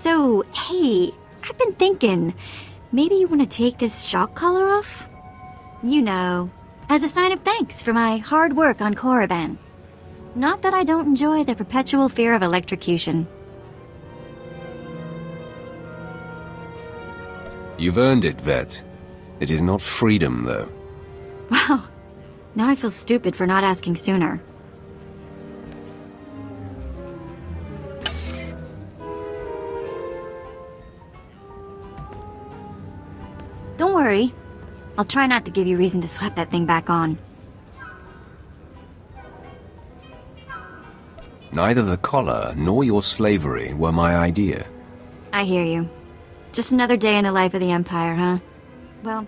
So, hey, I've been thinking, maybe you want to take this shock collar off? You know, as a sign of thanks for my hard work on Korriban. Not that I don't enjoy the perpetual fear of electrocution. You've earned it, Vet. It is not freedom, though. Wow, now I feel stupid for not asking sooner. Don't worry. I'll try not to give you reason to slap that thing back on. Neither the collar nor your slavery were my idea. I hear you. Just another day in the life of the Empire, huh? Well,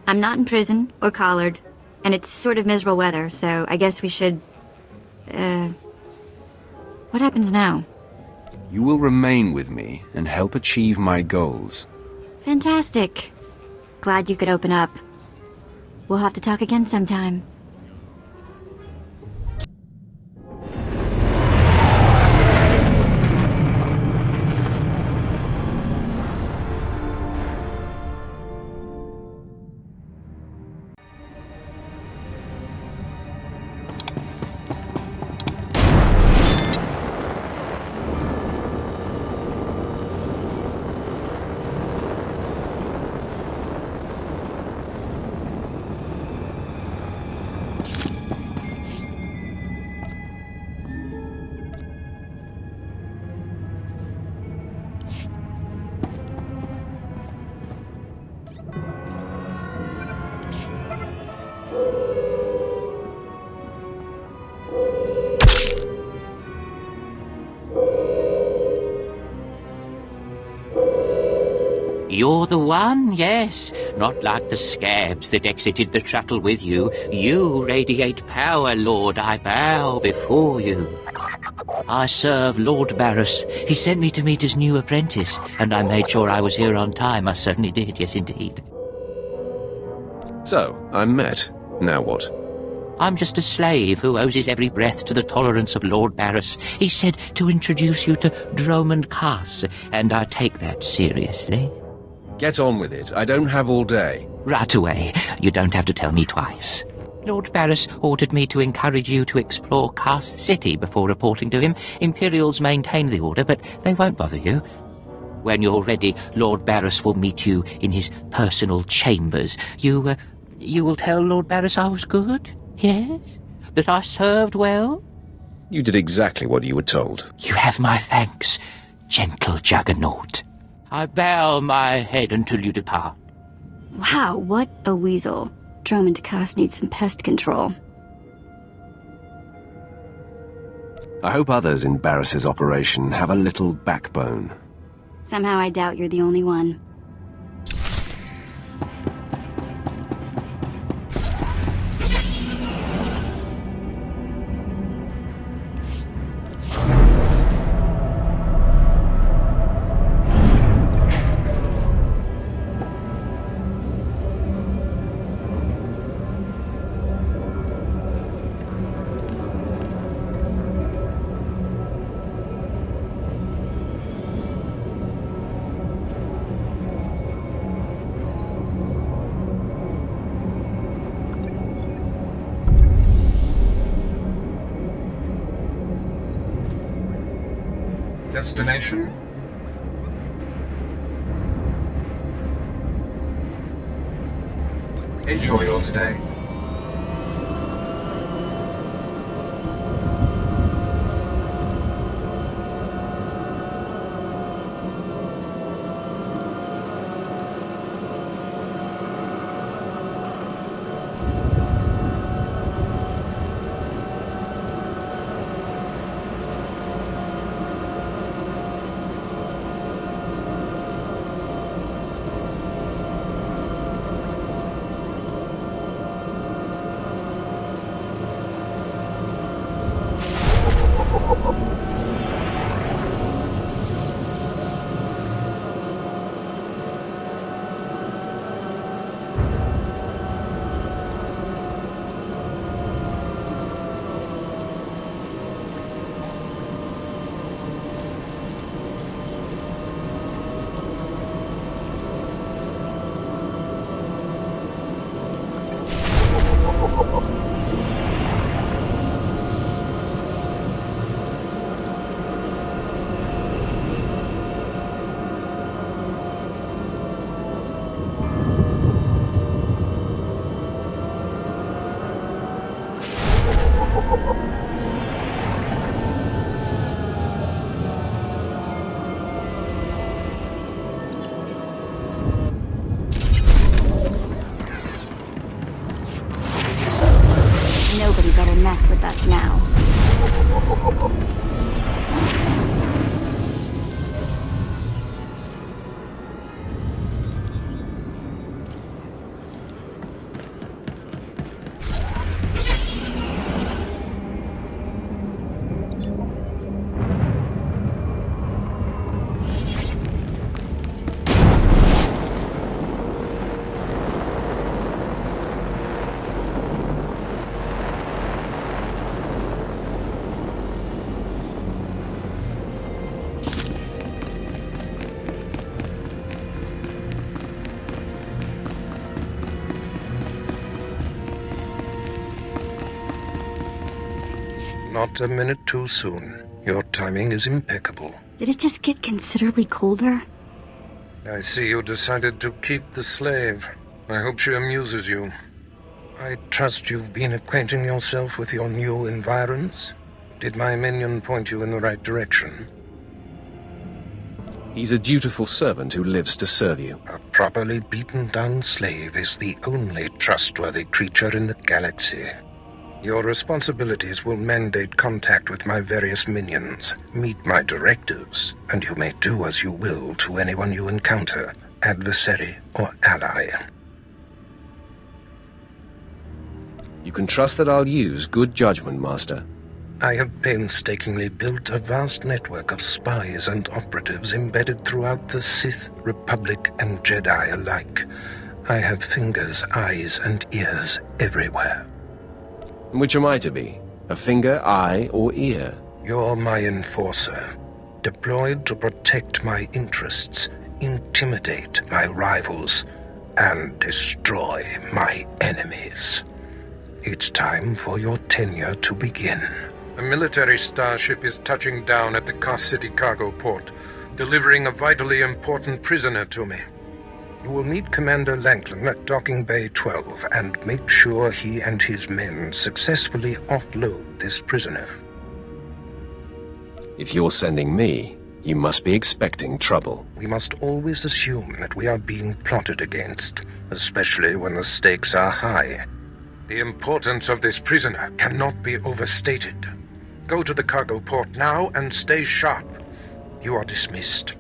I'm not in prison or collared, and it's sort of miserable weather, so I guess we should... What happens now? You will remain with me and help achieve my goals. Fantastic. Glad you could open up. We'll have to talk again sometime. You're the one, yes. Not like the scabs that exited the shuttle with you. You radiate power, Lord. I bow before you. I serve Lord Baras. He sent me to meet his new apprentice, and I made sure I was here on time. I certainly did, yes indeed. So, I'm met. Now what? I'm just a slave who owes his every breath to the tolerance of Lord Baras. He said to introduce you to Dromund Kaas, and I take that seriously. Get on with it. I don't have all day. Right away. You don't have to tell me twice. Lord Baras ordered me to encourage you to explore Kaas City before reporting to him. Imperials maintain the order, but they won't bother you. When you're ready, Lord Baras will meet you in his personal chambers. You will tell Lord Baras I was good? Yes? That I served well? You did exactly what you were told. You have my thanks, gentle Juggernaut. I bow my head until you depart. Wow, what a weasel. Dromund Kaas needs some pest control. I hope others in Barris's operation have a little backbone. Somehow I doubt you're the only one. Destination? Enjoy your stay. Not a minute too soon. Your timing is impeccable. Did it just get considerably colder? I see you decided to keep the slave. I hope she amuses you. I trust you've been acquainting yourself with your new environs? Did my minion point you in the right direction? He's a dutiful servant who lives to serve you. A properly beaten-down slave is the only trustworthy creature in the galaxy. Your responsibilities will mandate contact with my various minions, meet my directives, and you may do as you will to anyone you encounter, adversary or ally. You can trust that I'll use good judgment, Master. I have painstakingly built a vast network of spies and operatives embedded throughout the Sith, Republic, and Jedi alike. I have fingers, eyes, and ears everywhere. Which am I to be? A finger, eye, or ear? You're my enforcer, deployed to protect my interests, intimidate my rivals, and destroy my enemies. It's time for your tenure to begin. A military starship is touching down at the Kaas City cargo port, delivering a vitally important prisoner to me. You will meet Commander Lanklin at Docking Bay 12 and make sure he and his men successfully offload this prisoner. If you're sending me, you must be expecting trouble. We must always assume that we are being plotted against, especially when the stakes are high. The importance of this prisoner cannot be overstated. Go to the cargo port now and stay sharp. You are dismissed.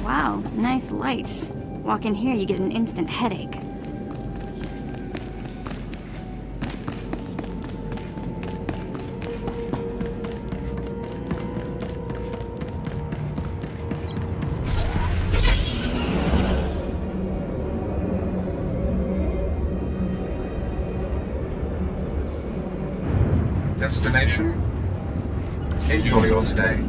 Wow, nice lights. Walk in here, you get an instant headache. Destination? Enjoy your stay.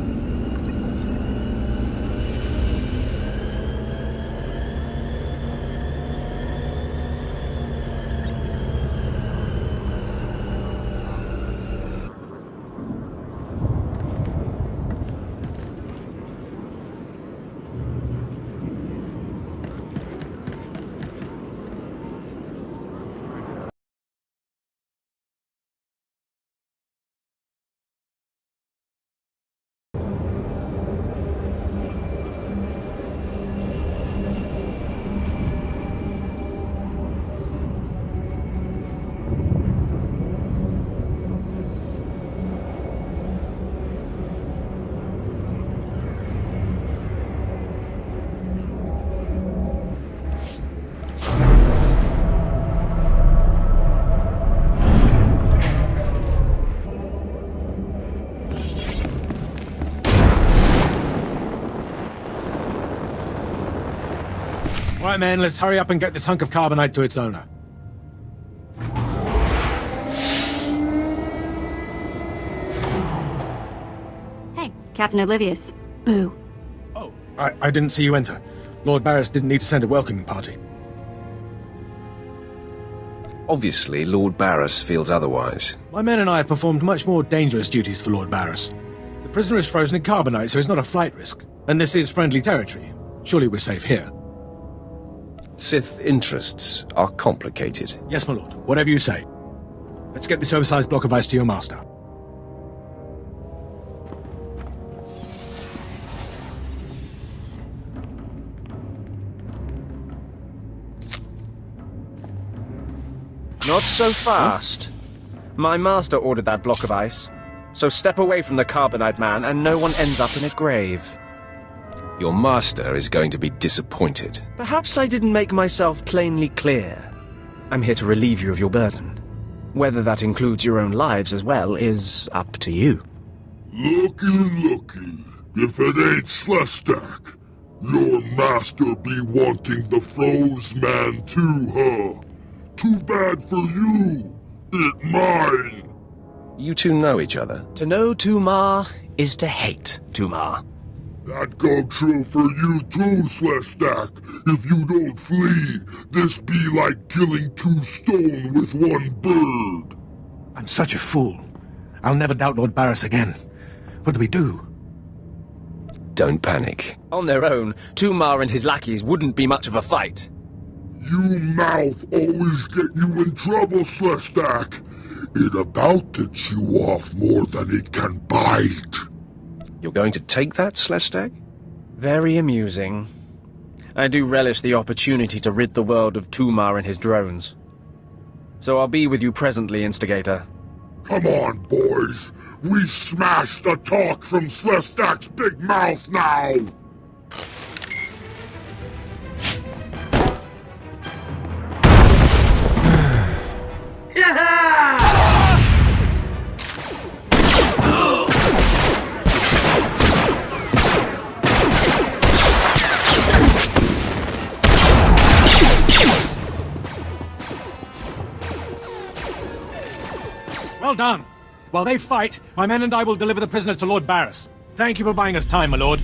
Right, man, let's hurry up and get this hunk of carbonite to its owner. Hey, Captain Oblivious. Boo. Oh, I didn't see you enter. Lord Baras didn't need to send a welcoming party. Obviously, Lord Baras feels otherwise. My men and I have performed much more dangerous duties for Lord Baras. The prisoner is frozen in carbonite, so he's not a flight risk. And this is friendly territory. Surely we're safe here. Sith interests are complicated. Yes, my lord. Whatever you say. Let's get this oversized block of ice to your master. Not so fast. My master ordered that block of ice, so step away from the carbonite man and no one ends up in a grave. Your master is going to be disappointed. Perhaps I didn't make myself plainly clear. I'm here to relieve you of your burden. Whether that includes your own lives as well is up to you. Looky. If it ain't Slestak. Your master be wanting the froze man too, huh? Too bad for you. It mine. You two know each other? To know Tumar is to hate Tumar. That go true for you too, Slestak. If you don't flee, this be like killing two stone with one bird. I'm such a fool. I'll never doubt Lord Baras again. What do we do? Don't panic. On their own, Tumar and his lackeys wouldn't be much of a fight. You mouth always get you in trouble, Slestak. It about to chew off more than it can bite. You're going to take that, Slestak? Very amusing. I do relish the opportunity to rid the world of Tumar and his drones. So I'll be with you presently, Instigator. Come on, boys. We smash the talk from Slestak's big mouth now! Well done. While they fight, my men and I will deliver the prisoner to Lord Baras. Thank you for buying us time, my lord.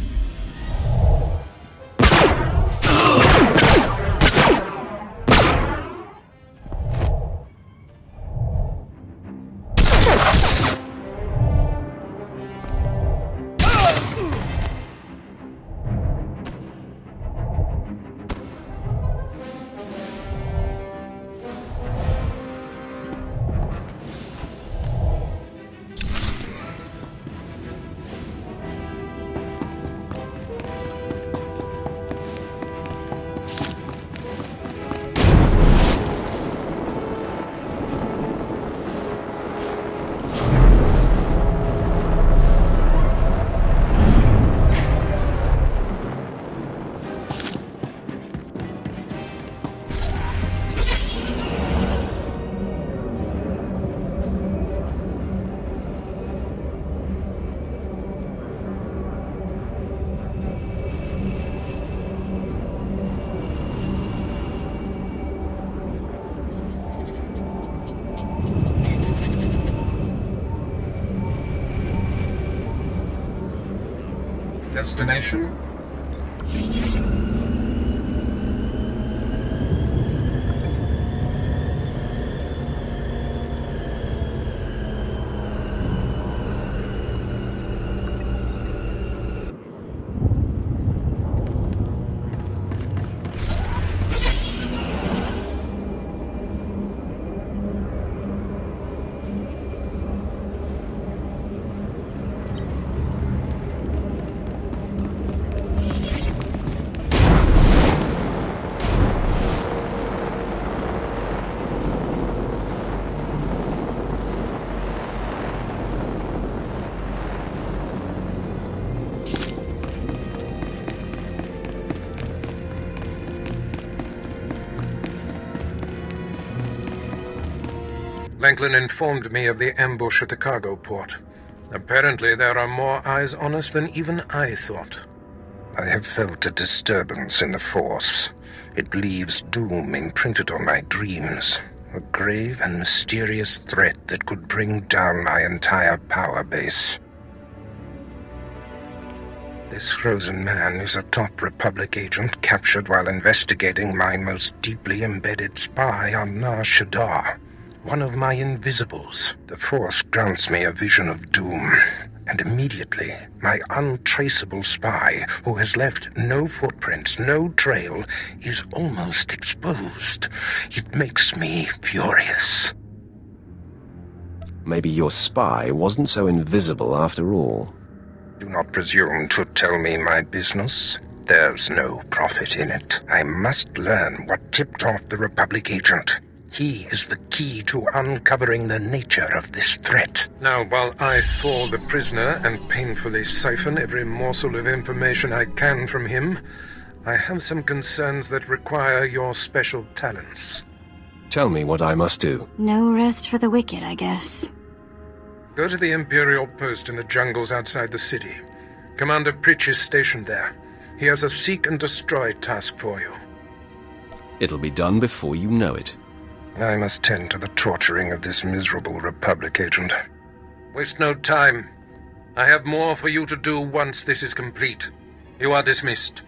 Destination? Langlin informed me of the ambush at the cargo port. Apparently there are more eyes on us than even I thought. I have felt a disturbance in the Force. It leaves doom imprinted on my dreams. A grave and mysterious threat that could bring down my entire power base. This frozen man is a top Republic agent captured while investigating my most deeply embedded spy on Nar Shaddaa. One of my invisibles. The Force grants me a vision of doom, and immediately, my untraceable spy, who has left no footprints, no trail, is almost exposed. It makes me furious. Maybe your spy wasn't so invisible after all. Do not presume to tell me my business. There's no profit in it. I must learn what tipped off the Republic agent. He is the key to uncovering the nature of this threat. Now, while I thaw the prisoner and painfully siphon every morsel of information I can from him, I have some concerns that require your special talents. Tell me what I must do. No rest for the wicked, I guess. Go to the Imperial post in the jungles outside the city. Commander Pritch is stationed there. He has a seek and destroy task for you. It'll be done before you know it. I must tend to the torturing of this miserable Republic agent. Waste no time. I have more for you to do once this is complete. You are dismissed.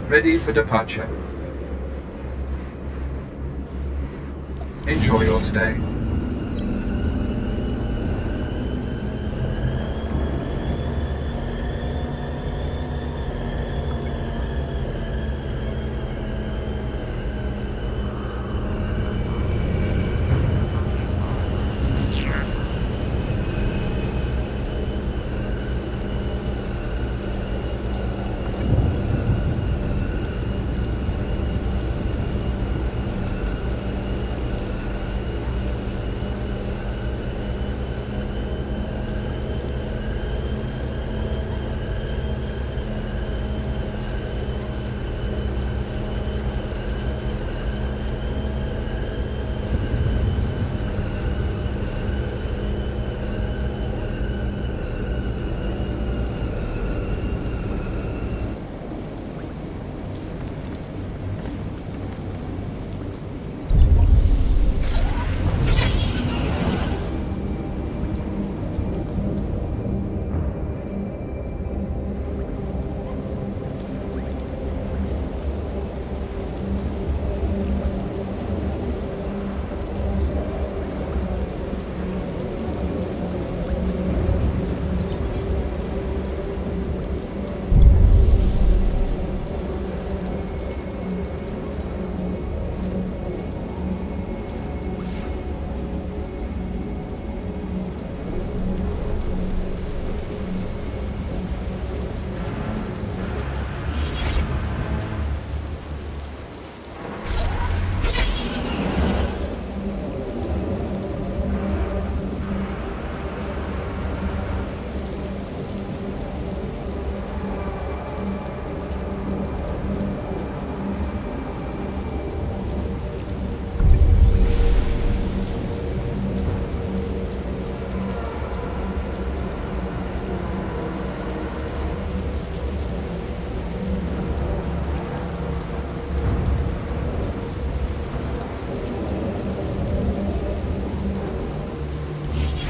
Ready for departure. Enjoy your stay.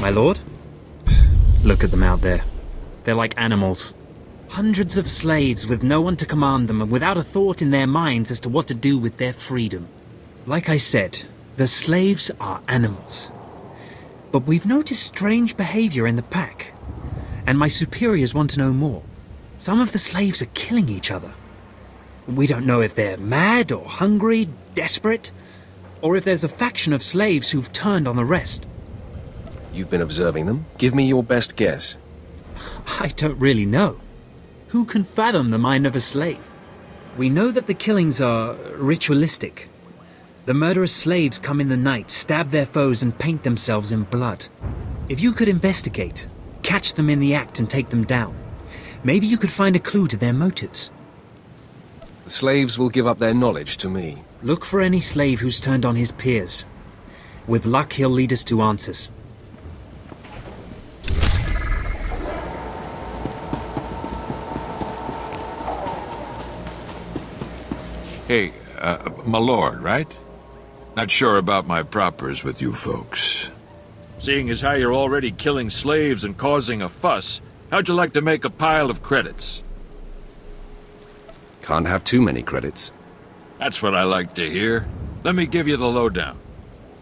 My lord? Look at them out there. They're like animals. Hundreds of slaves with no one to command them and without a thought in their minds as to what to do with their freedom. Like I said, the slaves are animals. But we've noticed strange behavior in the pack. And my superiors want to know more. Some of the slaves are killing each other. We don't know if they're mad or hungry, desperate, or if there's a faction of slaves who've turned on the rest. You've been observing them. Give me your best guess. I don't really know. Who can fathom the mind of a slave? We know that the killings are ritualistic. The murderous slaves come in the night, stab their foes and paint themselves in blood. If you could investigate, catch them in the act and take them down, maybe you could find a clue to their motives. The slaves will give up their knowledge to me. Look for any slave who's turned on his peers. With luck, he'll lead us to answers. Hey, my lord, right? Not sure about my propers with you folks. Seeing as how you're already killing slaves and causing a fuss, how'd you like to make a pile of credits? Can't have too many credits. That's what I like to hear. Let me give you the lowdown.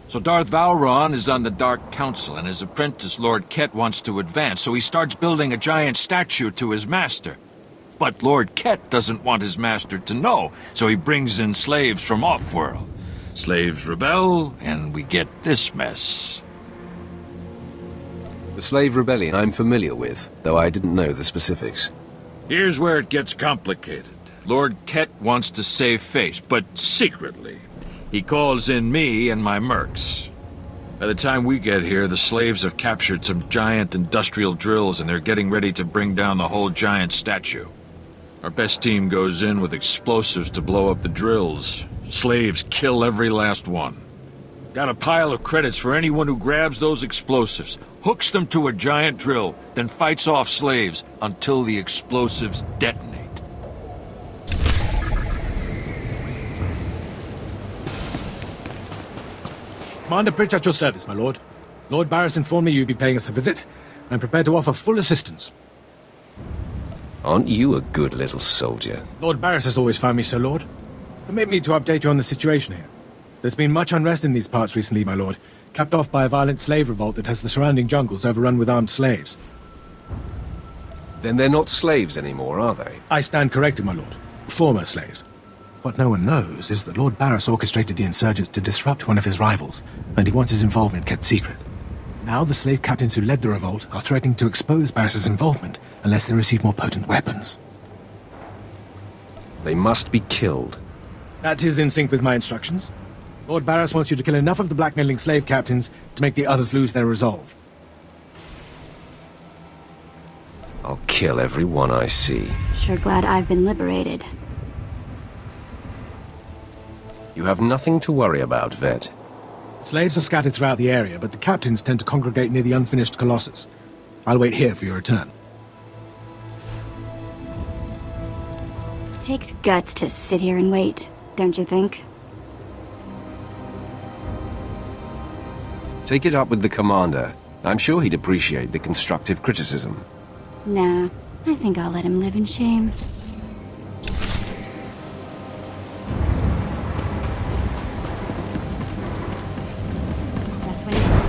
So Darth Valron is on the Dark Council, and his apprentice, Lord Ket, wants to advance, so he starts building a giant statue to his master. But Lord Ket doesn't want his master to know, so he brings in slaves from off-world. Slaves rebel, and we get this mess. The slave rebellion I'm familiar with, though I didn't know the specifics. Here's where it gets complicated. Lord Ket wants to save face, but secretly. He calls in me and my mercs. By the time we get here, the slaves have captured some giant industrial drills and they're getting ready to bring down the whole giant statue. Our best team goes in with explosives to blow up the drills. Slaves kill every last one. Got a pile of credits for anyone who grabs those explosives, hooks them to a giant drill, then fights off slaves until the explosives detonate. Commander Pritch at your service, my lord. Lord Baras informed me you'd be paying us a visit. I'm prepared to offer full assistance. Aren't you a good little soldier? Lord Baras has always found me so, Lord. Permit me to update you on the situation here. There's been much unrest in these parts recently, my lord, capped off by a violent slave revolt that has the surrounding jungles overrun with armed slaves. Then they're not slaves anymore, are they? I stand corrected, my lord. Former slaves. What no one knows is that Lord Baras orchestrated the insurgents to disrupt one of his rivals, and he wants his involvement kept secret. Now the slave captains who led the revolt are threatening to expose Baras's involvement unless they receive more potent weapons. They must be killed. That is in sync with my instructions. Lord Baras wants you to kill enough of the blackmailing slave captains to make the others lose their resolve. I'll kill every one I see. Sure glad I've been liberated. You have nothing to worry about, Vet. Slaves are scattered throughout the area, but the captains tend to congregate near the unfinished Colossus. I'll wait here for your return. Takes guts to sit here and wait, don't you think? Take it up with the commander. I'm sure he'd appreciate the constructive criticism. Nah, I think I'll let him live in shame. Just when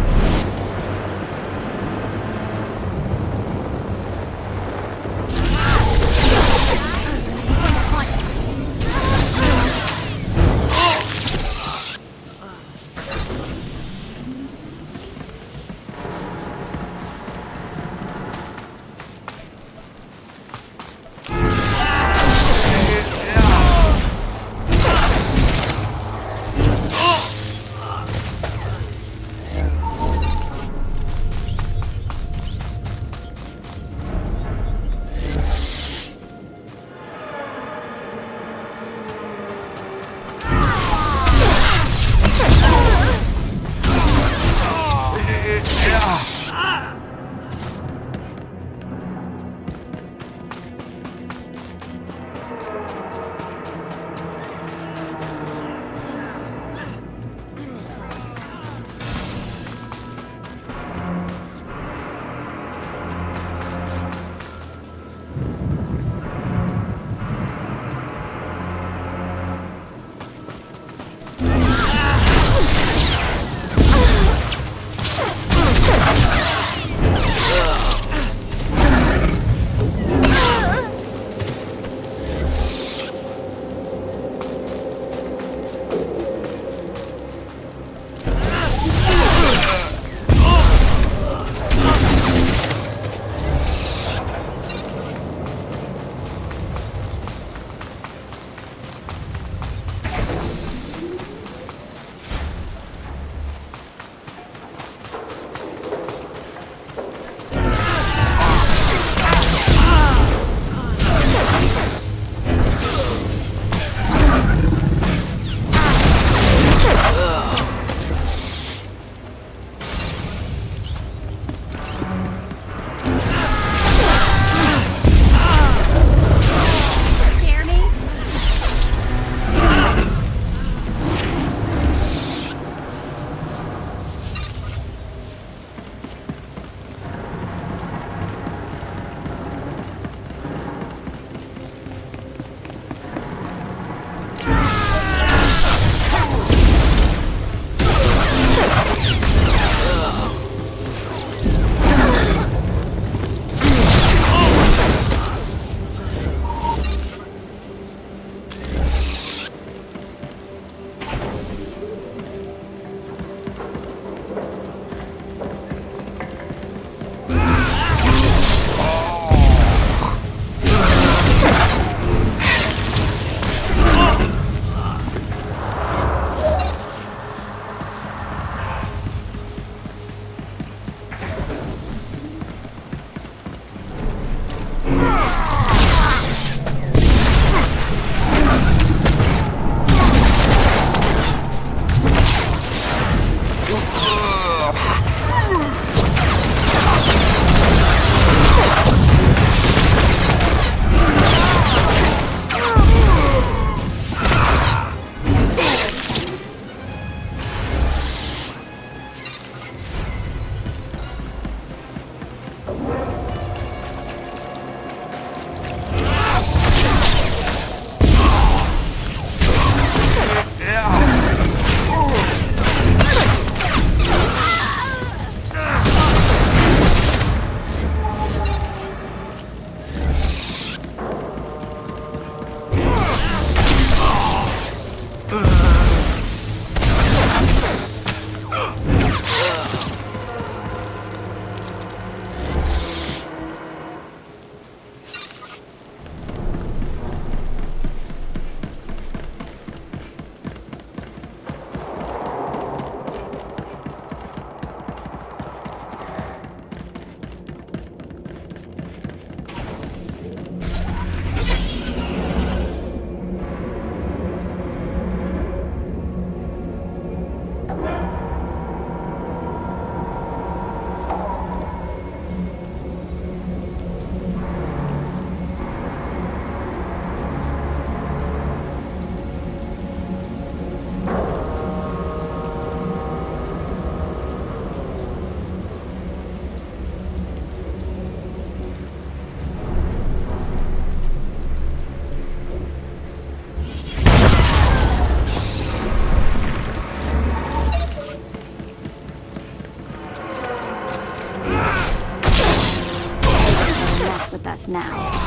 just now.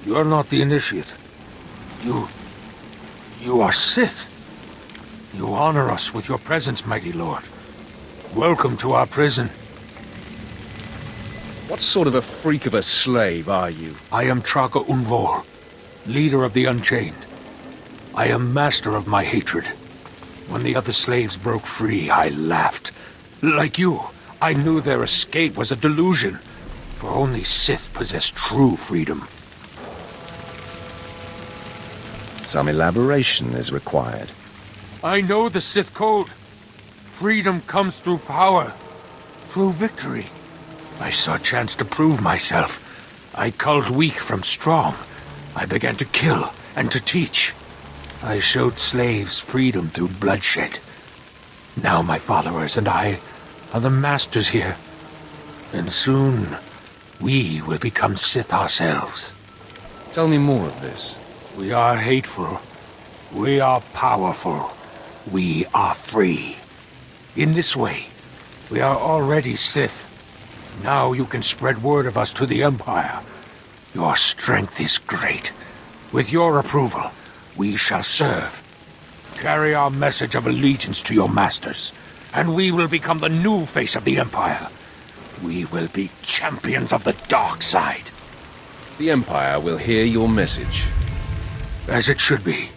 You're not the initiate. You are Sith. You honor us with your presence, mighty lord. Welcome to our prison. What sort of a freak of a slave are you? I am Traga Unvor, leader of the Unchained. I am master of my hatred. When the other slaves broke free, I laughed. Like you, I knew their escape was a delusion, for only Sith possess true freedom. Some elaboration is required. I know the Sith code. Freedom comes through power, through victory. I saw a chance to prove myself. I culled weak from strong. I began to kill and to teach. I showed slaves freedom through bloodshed. Now my followers and I are the masters here. And soon, we will become Sith ourselves. Tell me more of this. We are hateful. We are powerful. We are free. In this way, we are already Sith. Now you can spread word of us to the Empire. Your strength is great. With your approval, we shall serve. Carry our message of allegiance to your masters, and we will become the new face of the Empire. We will be champions of the dark side. The Empire will hear your message. As it should be.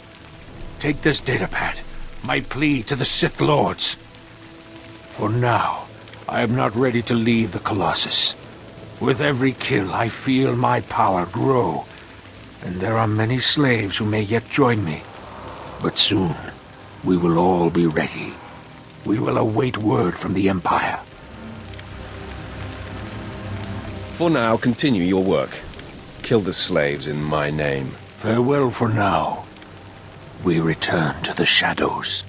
Take this datapad, my plea to the Sith Lords. For now, I am not ready to leave the Colossus. With every kill, I feel my power grow, and there are many slaves who may yet join me. But soon, we will all be ready. We will await word from the Empire. For now, continue your work. Kill the slaves in my name. Farewell for now. We return to the shadows.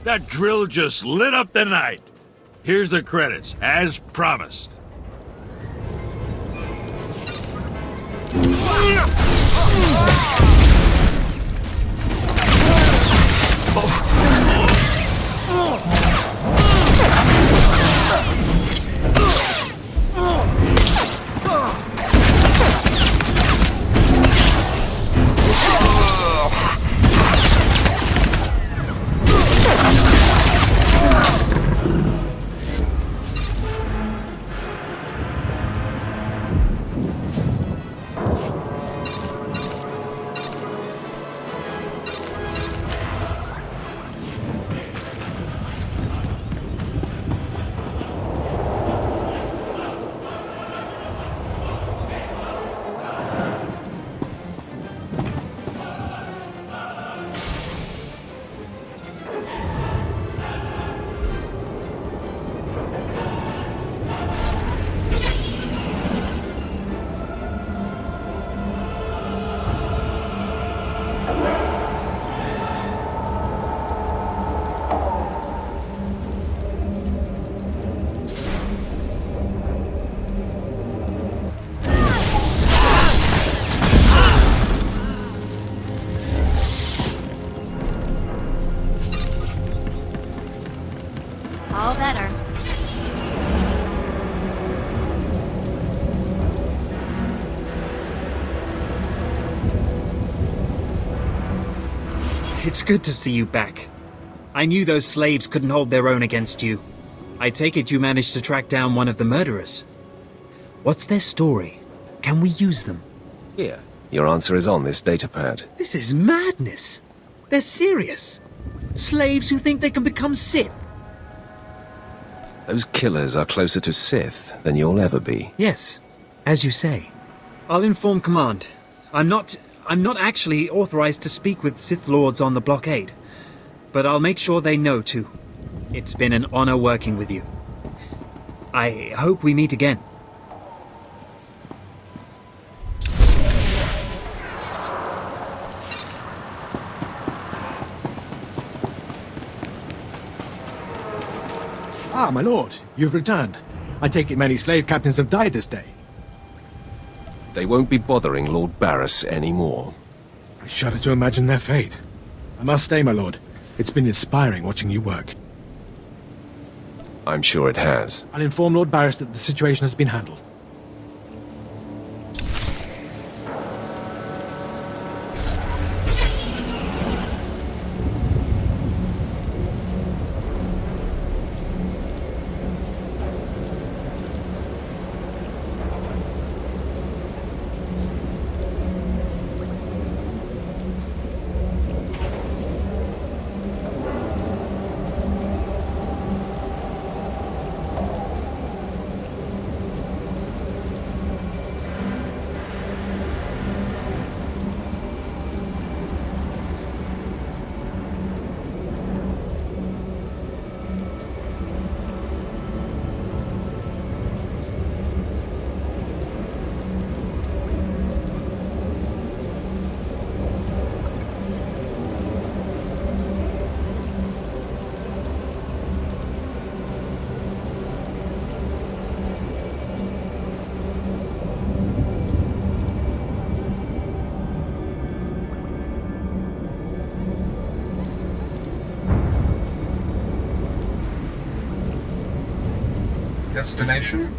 That drill just lit up the night. Here's the credits, as promised. All better. It's good to see you back. I knew those slaves couldn't hold their own against you. I take it you managed to track down one of the murderers. What's their story? Can we use them? Here, your answer is on this datapad. This is madness. They're serious. Slaves who think they can become Sith. Those killers are closer to Sith than you'll ever be. Yes, as you say. I'll inform Command. I'm not actually authorized to speak with Sith Lords on the blockade, but I'll make sure they know too. It's been an honor working with you. I hope we meet again. Ah, my lord, you've returned. I take it many slave captains have died this day. They won't be bothering Lord Baras anymore. I shudder to imagine their fate. I must stay, my lord. It's been inspiring watching you work. I'm sure it has. I'll inform Lord Baras that the situation has been handled. Destination?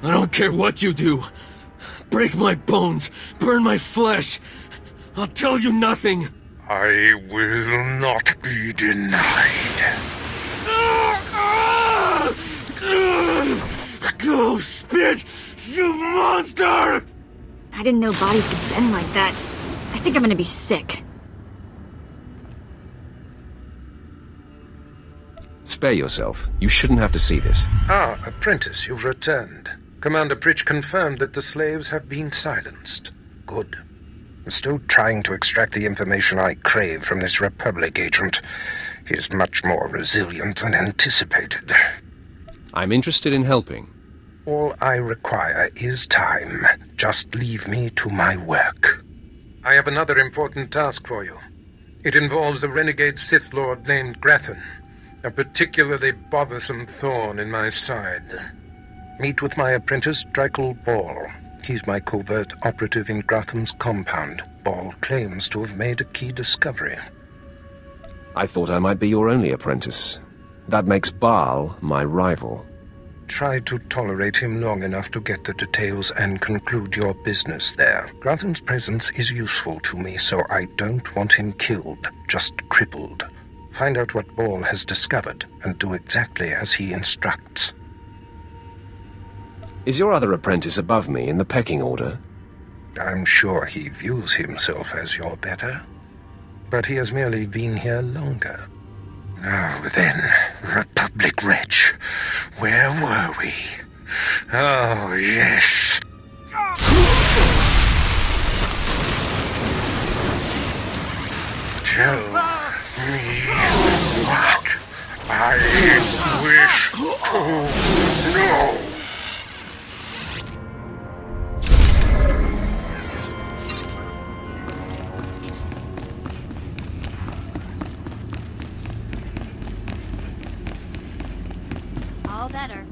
I don't care what you do. Break my bones, burn my flesh. I'll tell you nothing. I will not be denied. Go spit, you monster! I didn't know bodies could bend like that. I think I'm gonna be sick. Spare yourself. You shouldn't have to see this. Ah, Apprentice, you've returned. Commander Pritch confirmed that the slaves have been silenced. Good. I'm still trying to extract the information I crave from this Republic agent. He is much more resilient than anticipated. I'm interested in helping. All I require is time. Just leave me to my work. I have another important task for you. It involves a renegade Sith Lord named Grathan, a particularly bothersome thorn in my side. Meet with my apprentice, Drykel Ball. He's my covert operative in Grathan's compound. Ball claims to have made a key discovery. I thought I might be your only apprentice. That makes Baal my rival. Try to tolerate him long enough to get the details and conclude your business there. Grathan's presence is useful to me, so I don't want him killed, just crippled. Find out what Ball has discovered, and do exactly as he instructs. Is your other apprentice above me in the pecking order? I'm sure he views himself as your better, but he has merely been here longer. Now then, Republic wretch, where were we? Oh, yes. Tell me what I wish to know. All better.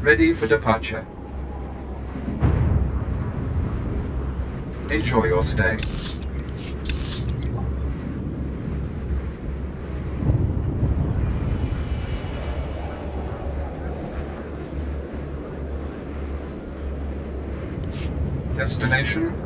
Ready for departure. Enjoy your stay. Destination?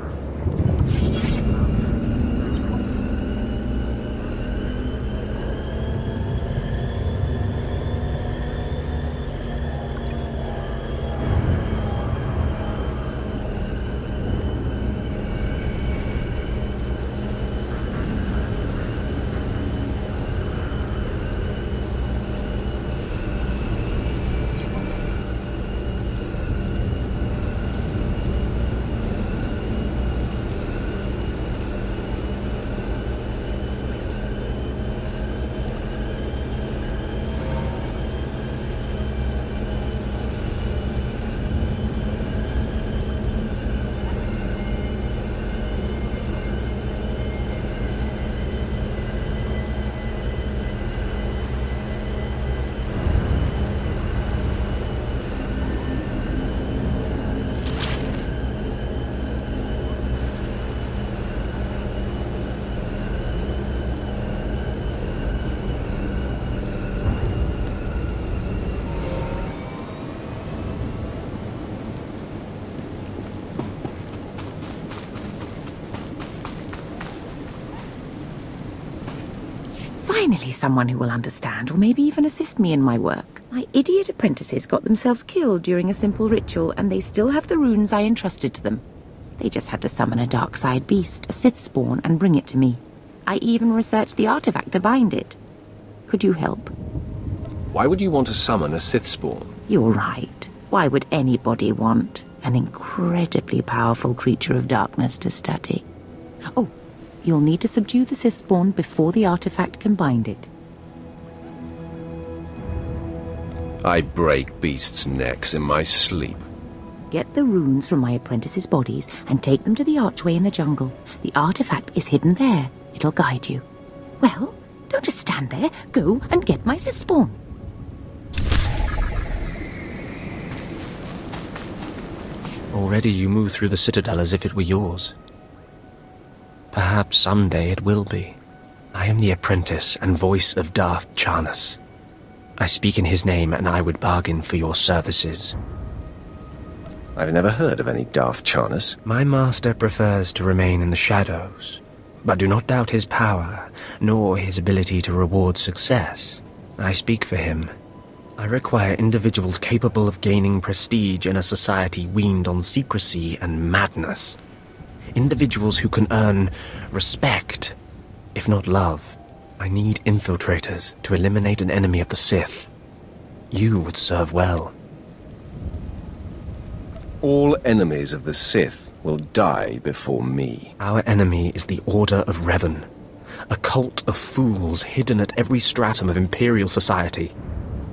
Finally, someone who will understand, or maybe even assist me in my work. My idiot apprentices got themselves killed during a simple ritual, and they still have the runes I entrusted to them. They just had to summon a dark side beast, a Sith spawn, and bring it to me. I even researched the artifact to bind it. Could you help? Why would you want to summon a Sith spawn? You're right. Why would anybody want an incredibly powerful creature of darkness to study? Oh, you'll need to subdue the Sith spawn before the artifact can bind it. I break beasts' necks in my sleep. Get the runes from my apprentices' bodies and take them to the archway in the jungle. The artifact is hidden there. It'll guide you. Well, don't just stand there. Go and get my Sith spawn. Already you move through the citadel as if it were yours. Perhaps someday it will be. I am the apprentice and voice of Darth Charnas. I speak in his name, and I would bargain for your services. I've never heard of any Darth Charnas. My master prefers to remain in the shadows, but do not doubt his power, nor his ability to reward success. I speak for him. I require individuals capable of gaining prestige in a society weaned on secrecy and madness. Individuals who can earn respect, if not love. I need infiltrators to eliminate an enemy of the Sith. You would serve well. All enemies of the Sith will die before me. Our enemy is the Order of Revan, a cult of fools hidden at every stratum of Imperial society.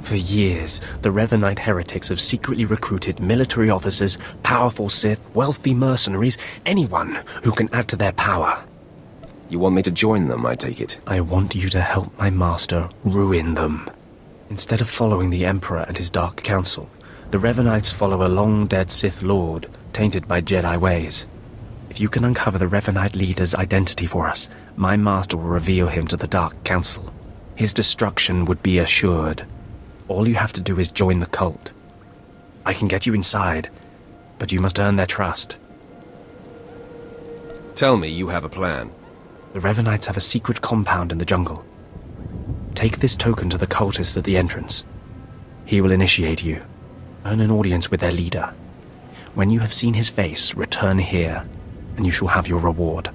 For years, the Revanite heretics have secretly recruited military officers, powerful Sith, wealthy mercenaries, anyone who can add to their power. You want me to join them, I take it? I want you to help my master ruin them. Instead of following the Emperor and his Dark Council, the Revanites follow a long-dead Sith Lord, tainted by Jedi ways. If you can uncover the Revanite leader's identity for us, my master will reveal him to the Dark Council. His destruction would be assured. All you have to do is join the cult. I can get you inside, but you must earn their trust. Tell me you have a plan. The Revanites have a secret compound in the jungle. Take this token to the cultist at the entrance. He will initiate you. Earn an audience with their leader. When you have seen his face, return here, and you shall have your reward.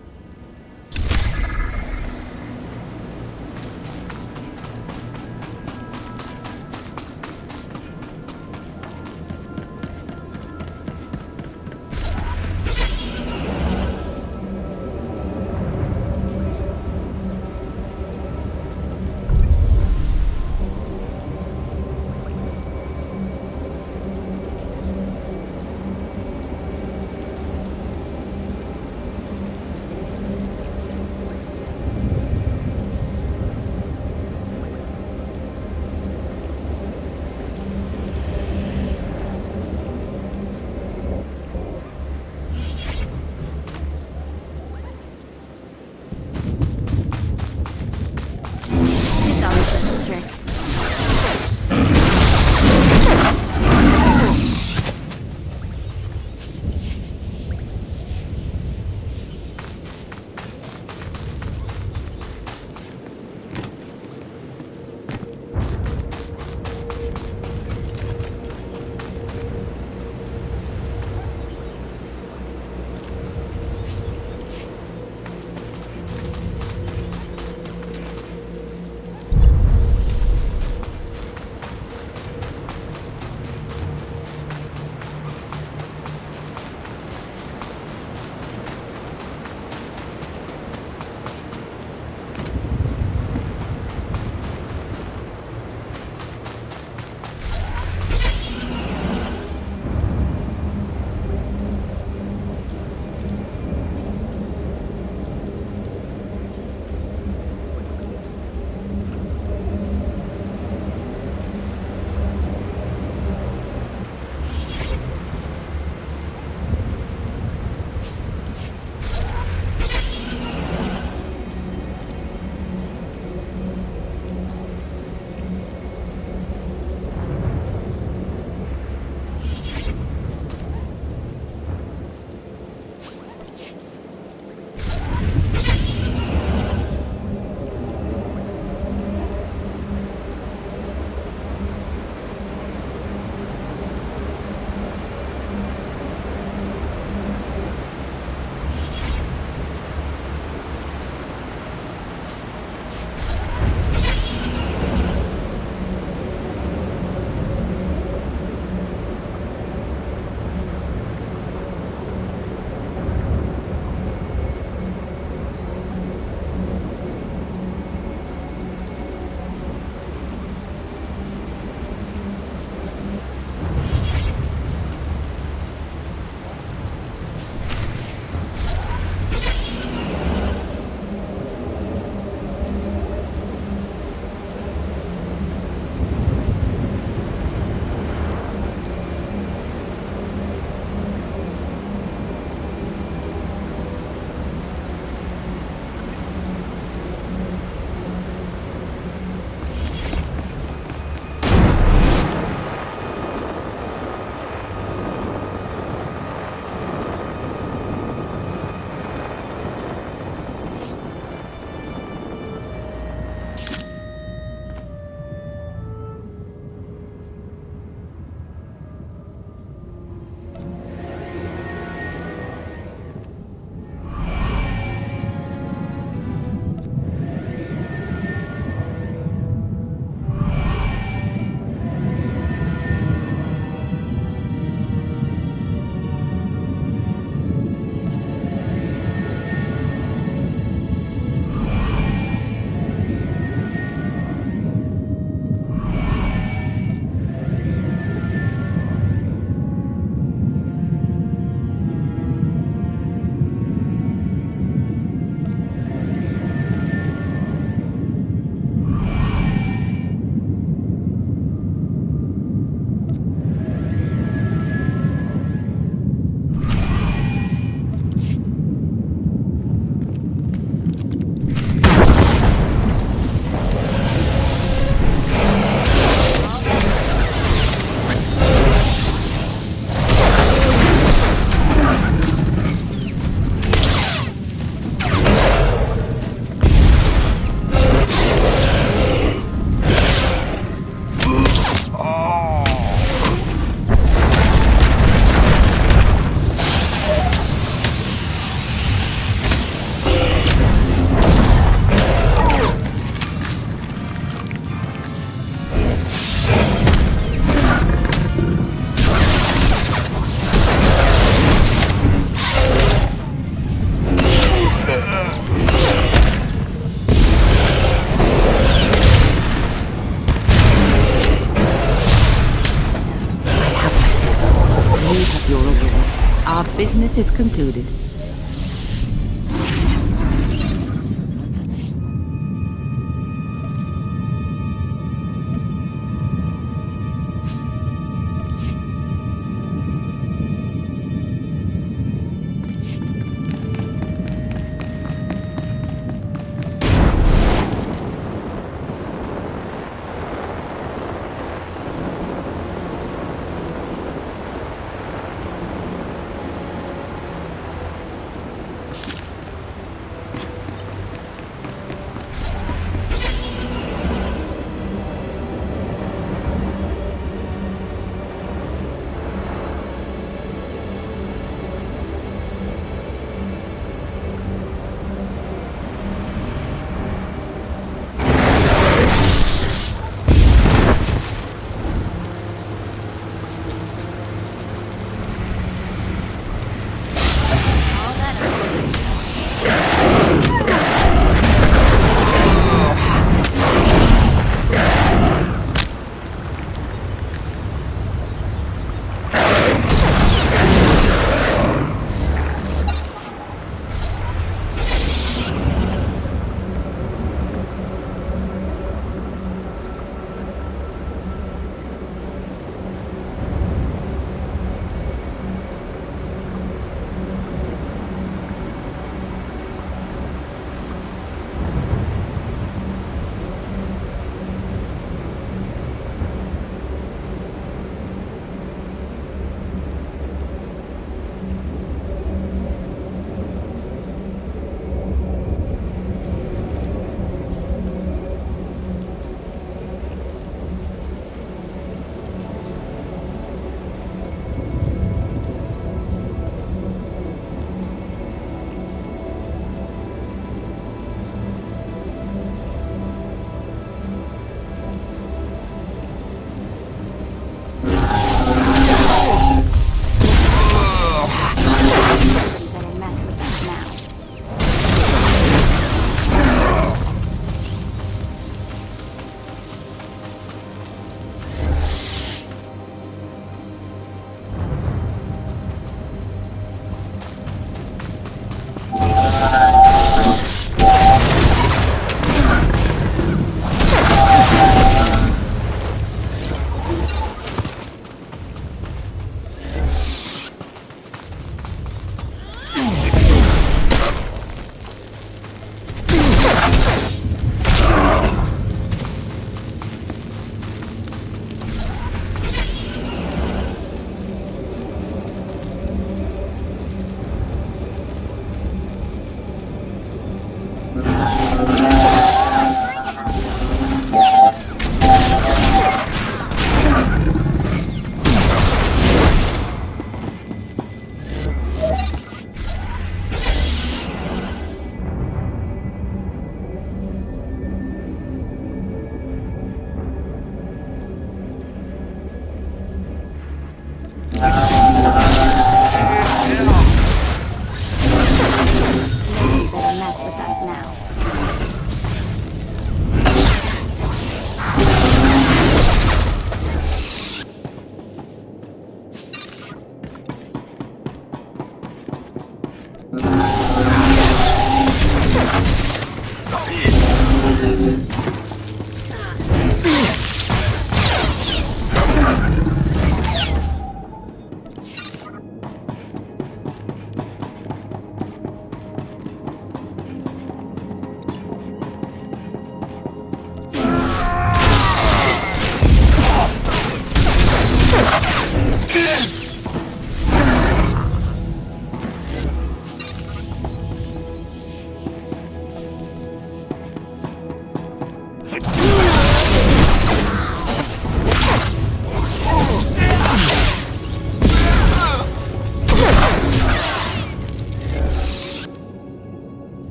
Analysis concluded.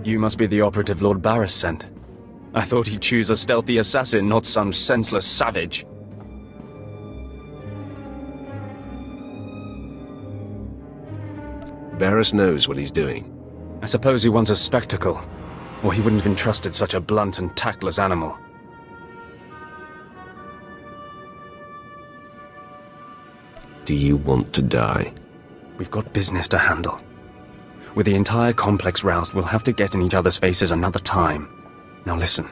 You must be the operative Lord Baras sent. I thought he'd choose a stealthy assassin, not some senseless savage. Baras knows what he's doing. I suppose he wants a spectacle. or he wouldn't have entrusted such a blunt and tactless animal. Do you want to die? We've got business to handle. With the entire complex roused, we'll have to get in each other's faces another time. Now listen.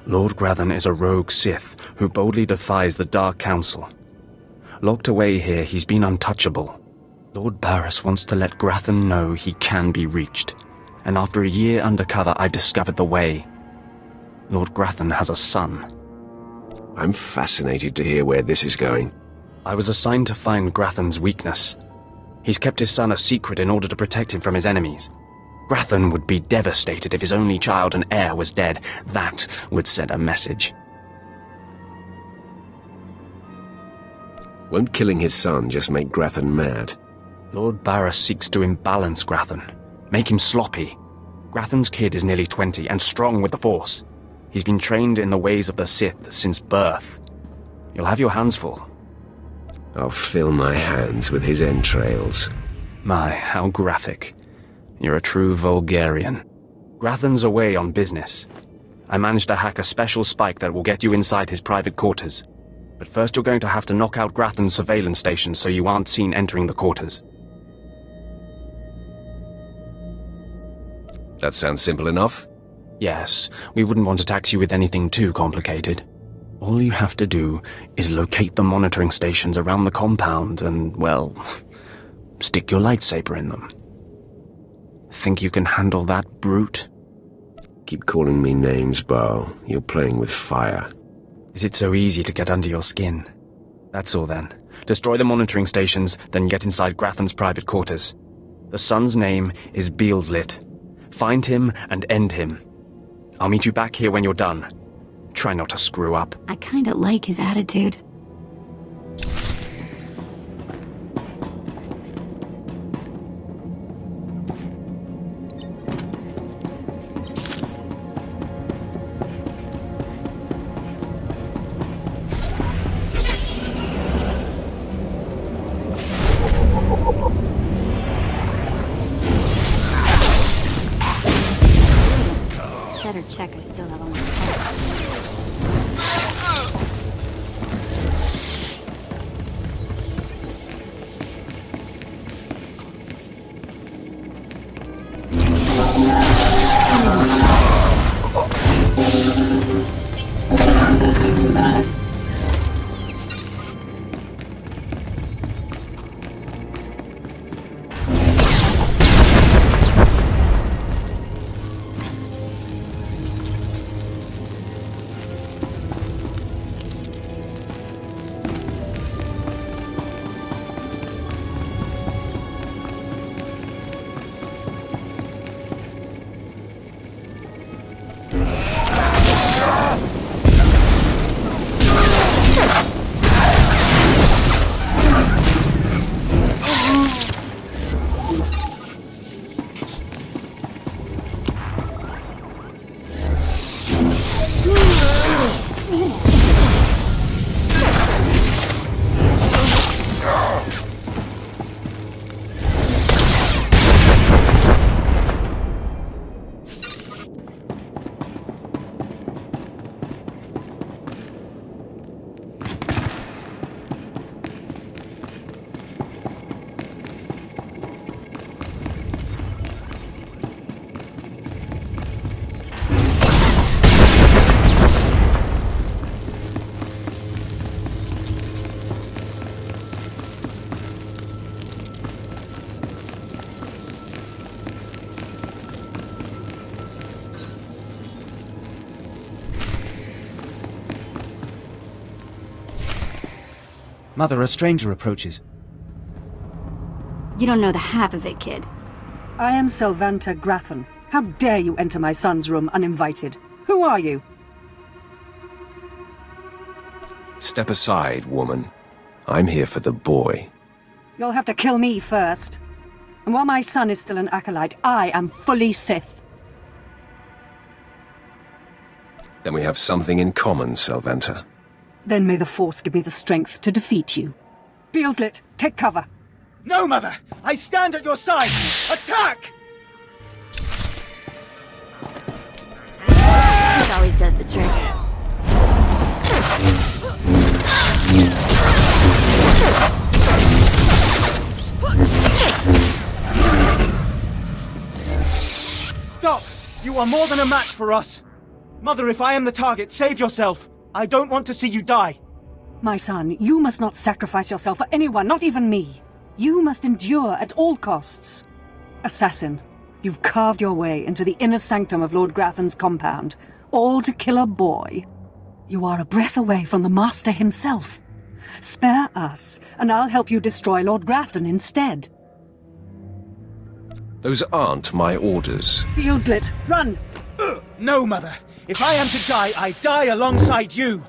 Lord Grathan is a rogue Sith who boldly defies the Dark Council. Locked away here, he's been untouchable. Lord Baras wants to let Grathan know he can be reached. And after a year undercover, I've discovered the way. Lord Grathan has a son. I'm fascinated to hear where this is going. I was assigned to find Grathan's weakness. He's kept his son a secret in order to protect him from his enemies. Grathan would be devastated if his only child and heir was dead. That would send a message. Won't killing his son just make Grathan mad? Lord Baras seeks to imbalance Grathan, make him sloppy. Grathan's kid is nearly 20 and strong with the Force. He's been trained in the ways of the Sith since birth. You'll have your hands full. I'll fill my hands with his entrails. My, how graphic. You're a true Vulgarian. Grathan's away on business. I managed to hack a special spike that will get you inside his private quarters. But first you're going to have to knock out Grathan's surveillance station so you aren't seen entering the quarters. That sounds simple enough. Yes, we wouldn't want to tax you with anything too complicated. All you have to do is locate the monitoring stations around the compound and, well, stick your lightsaber in them. Think you can handle that, brute? Keep calling me names, Baal. You're playing with fire. Is it so easy to get under your skin? That's all then. Destroy the monitoring stations, then get inside Grathan's private quarters. The son's name is Beelslit. Find him and end him. I'll meet you back here when you're done. Try not to screw up. I kinda like his attitude. Better check I still have all my parts. Mother, a stranger approaches. You don't know the half of it, kid. I am Selvanta Grathan. How dare you enter my son's room uninvited? Who are you? Step aside, woman. I'm here for the boy. You'll have to kill me first. And while my son is still an acolyte, I am fully Sith. Then we have something in common, Selventa. Then may the Force give me the strength to defeat you. Beelslit, take cover. No, Mother! I stand at your side! Attack! That always does the trick. Stop! You are more than a match for us! Mother, if I am the target, save yourself! I don't want to see you die! My son, you must not sacrifice yourself for anyone, not even me. You must endure at all costs. Assassin, you've carved your way into the inner sanctum of Lord Grathan's compound, all to kill a boy. You are a breath away from the Master himself. Spare us, and I'll help you destroy Lord Grathan instead. Those aren't my orders. Fields lit. Run! No, Mother. If I am to die, I die alongside you.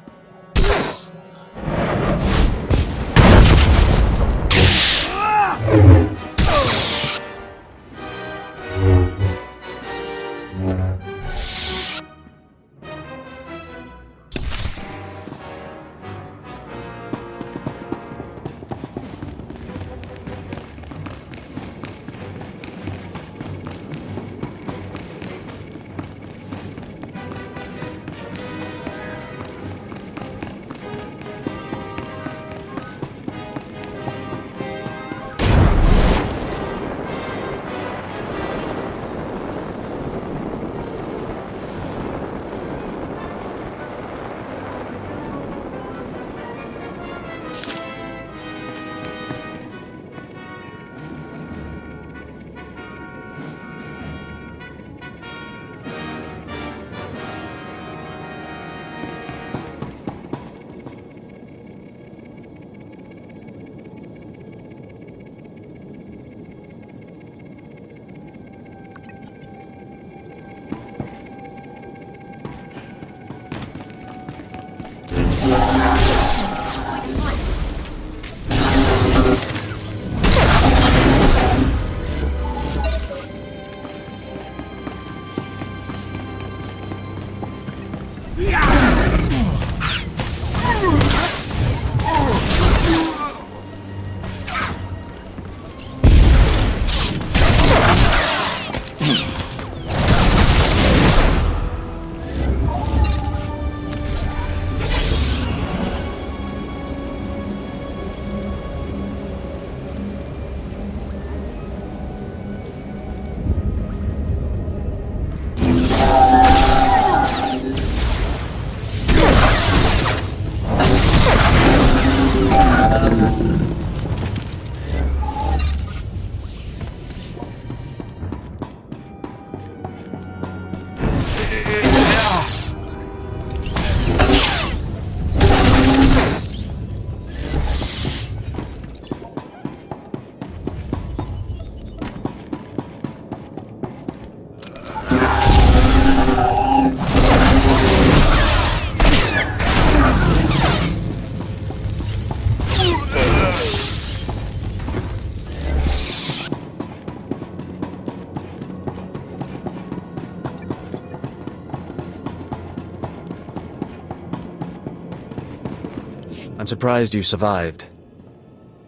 I'm surprised you survived.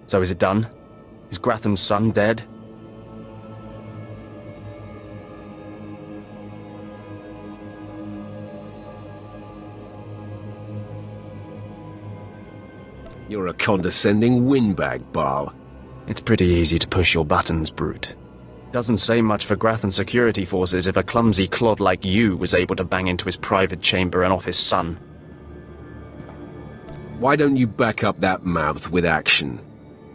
So is it done? Is Grathan's son dead? You're a condescending windbag, Baal. It's pretty easy to push your buttons, Brute. Doesn't say much for Grathan's security forces if a clumsy clod like you was able to bang into his private chamber and off his son. Why don't you back up that mouth with action?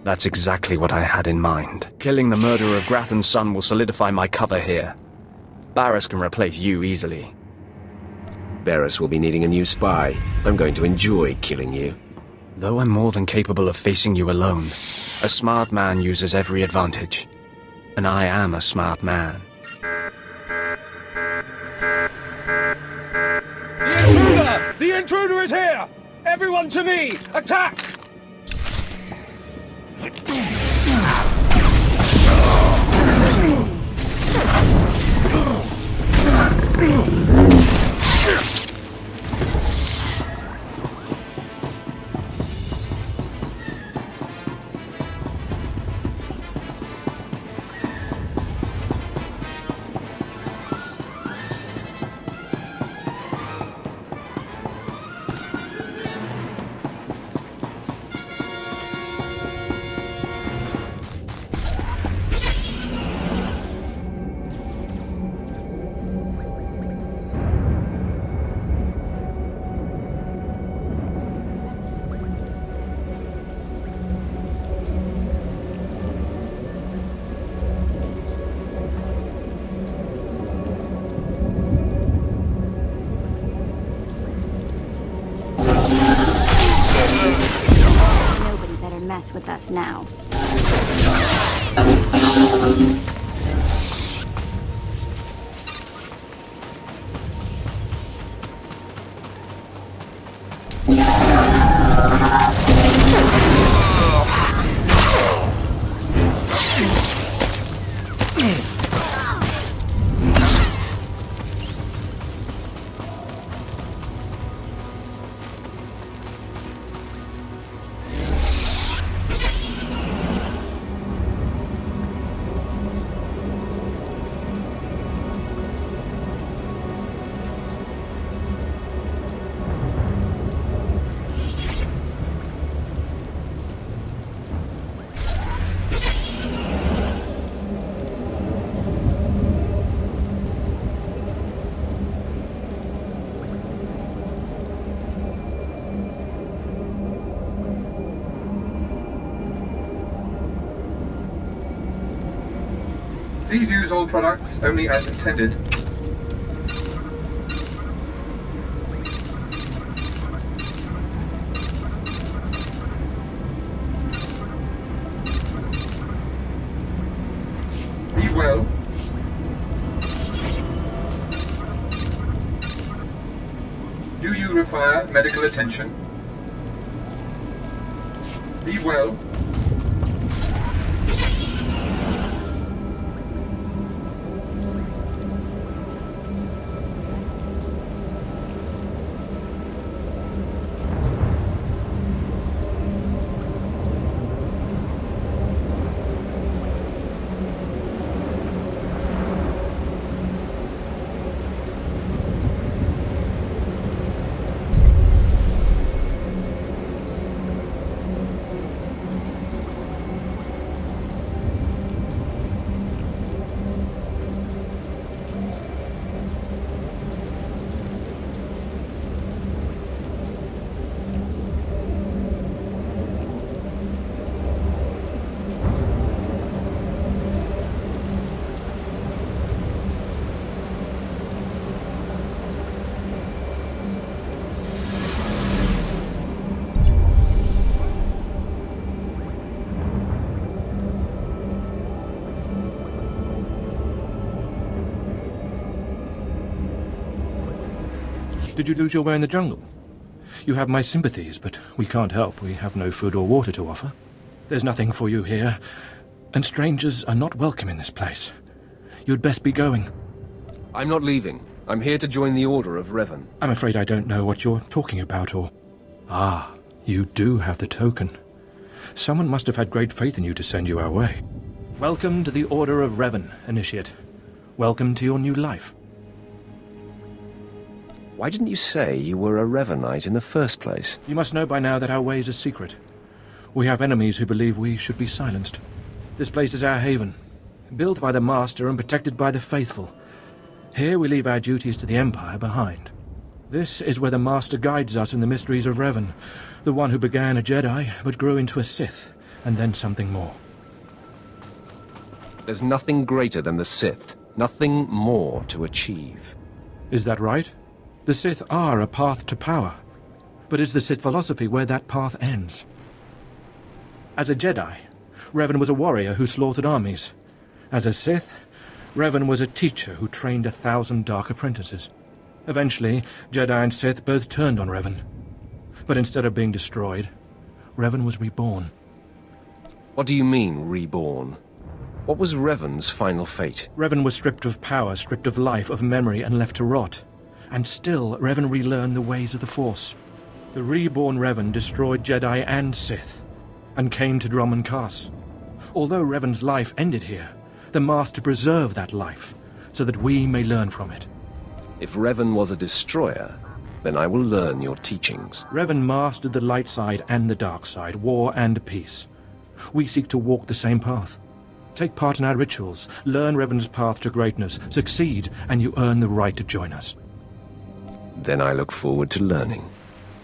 That's exactly what I had in mind. Killing the murderer of Grathan's son will solidify my cover here. Baras can replace you easily. Baras will be needing a new spy. I'm going to enjoy killing you. Though I'm more than capable of facing you alone, a smart man uses every advantage. And I am a smart man. The intruder! The intruder is here! Everyone to me! Attack! mess with us now. Please use all products only as intended. Be well. Do you require medical attention? Be well. Did you lose your way in the jungle? You have my sympathies, but we can't help. We have no food or water to offer. There's nothing for you here, and strangers are not welcome in this place. You'd best be going. I'm not leaving. I'm here to join the Order of Revan. I'm afraid I don't know what you're talking about, or... Ah, you do have the token. Someone must have had great faith in you to send you our way. Welcome to the Order of Revan, Initiate. Welcome to your new life. Why didn't you say you were a Revanite in the first place? You must know by now that our ways are secret. We have enemies who believe we should be silenced. This place is our haven, built by the Master and protected by the faithful. Here we leave our duties to the Empire behind. This is where the Master guides us in the mysteries of Revan, the one who began a Jedi but grew into a Sith, and then something more. There's nothing greater than the Sith, nothing more to achieve. Is that right? The Sith are a path to power, but is the Sith philosophy where that path ends? As a Jedi, Revan was a warrior who slaughtered armies. As a Sith, Revan was a teacher who trained 1,000 dark apprentices. Eventually, Jedi and Sith both turned on Revan. But instead of being destroyed, Revan was reborn. What do you mean, reborn? What was Revan's final fate? Revan was stripped of power, stripped of life, of memory, and left to rot. And still, Revan relearned the ways of the Force. The reborn Revan destroyed Jedi and Sith, and came to Dromund Kaas. Although Revan's life ended here, the Master preserved that life, so that we may learn from it. If Revan was a destroyer, then I will learn your teachings. Revan mastered the light side and the dark side, war and peace. We seek to walk the same path. Take part in our rituals, learn Revan's path to greatness, succeed, and you earn the right to join us. Then I look forward to learning.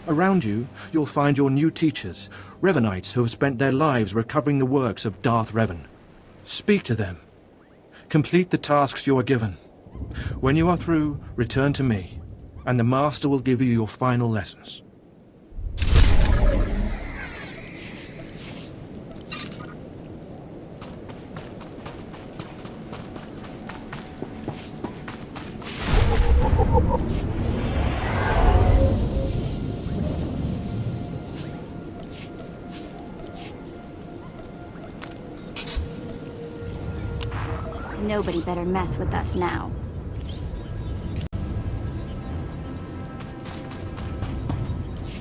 Around you, you'll find your new teachers, Revanites who have spent their lives recovering the works of Darth Revan. Speak to them. Complete the tasks you are given. When you are through, return to me, and the Master will give you your final lessons. Nobody better mess with us now.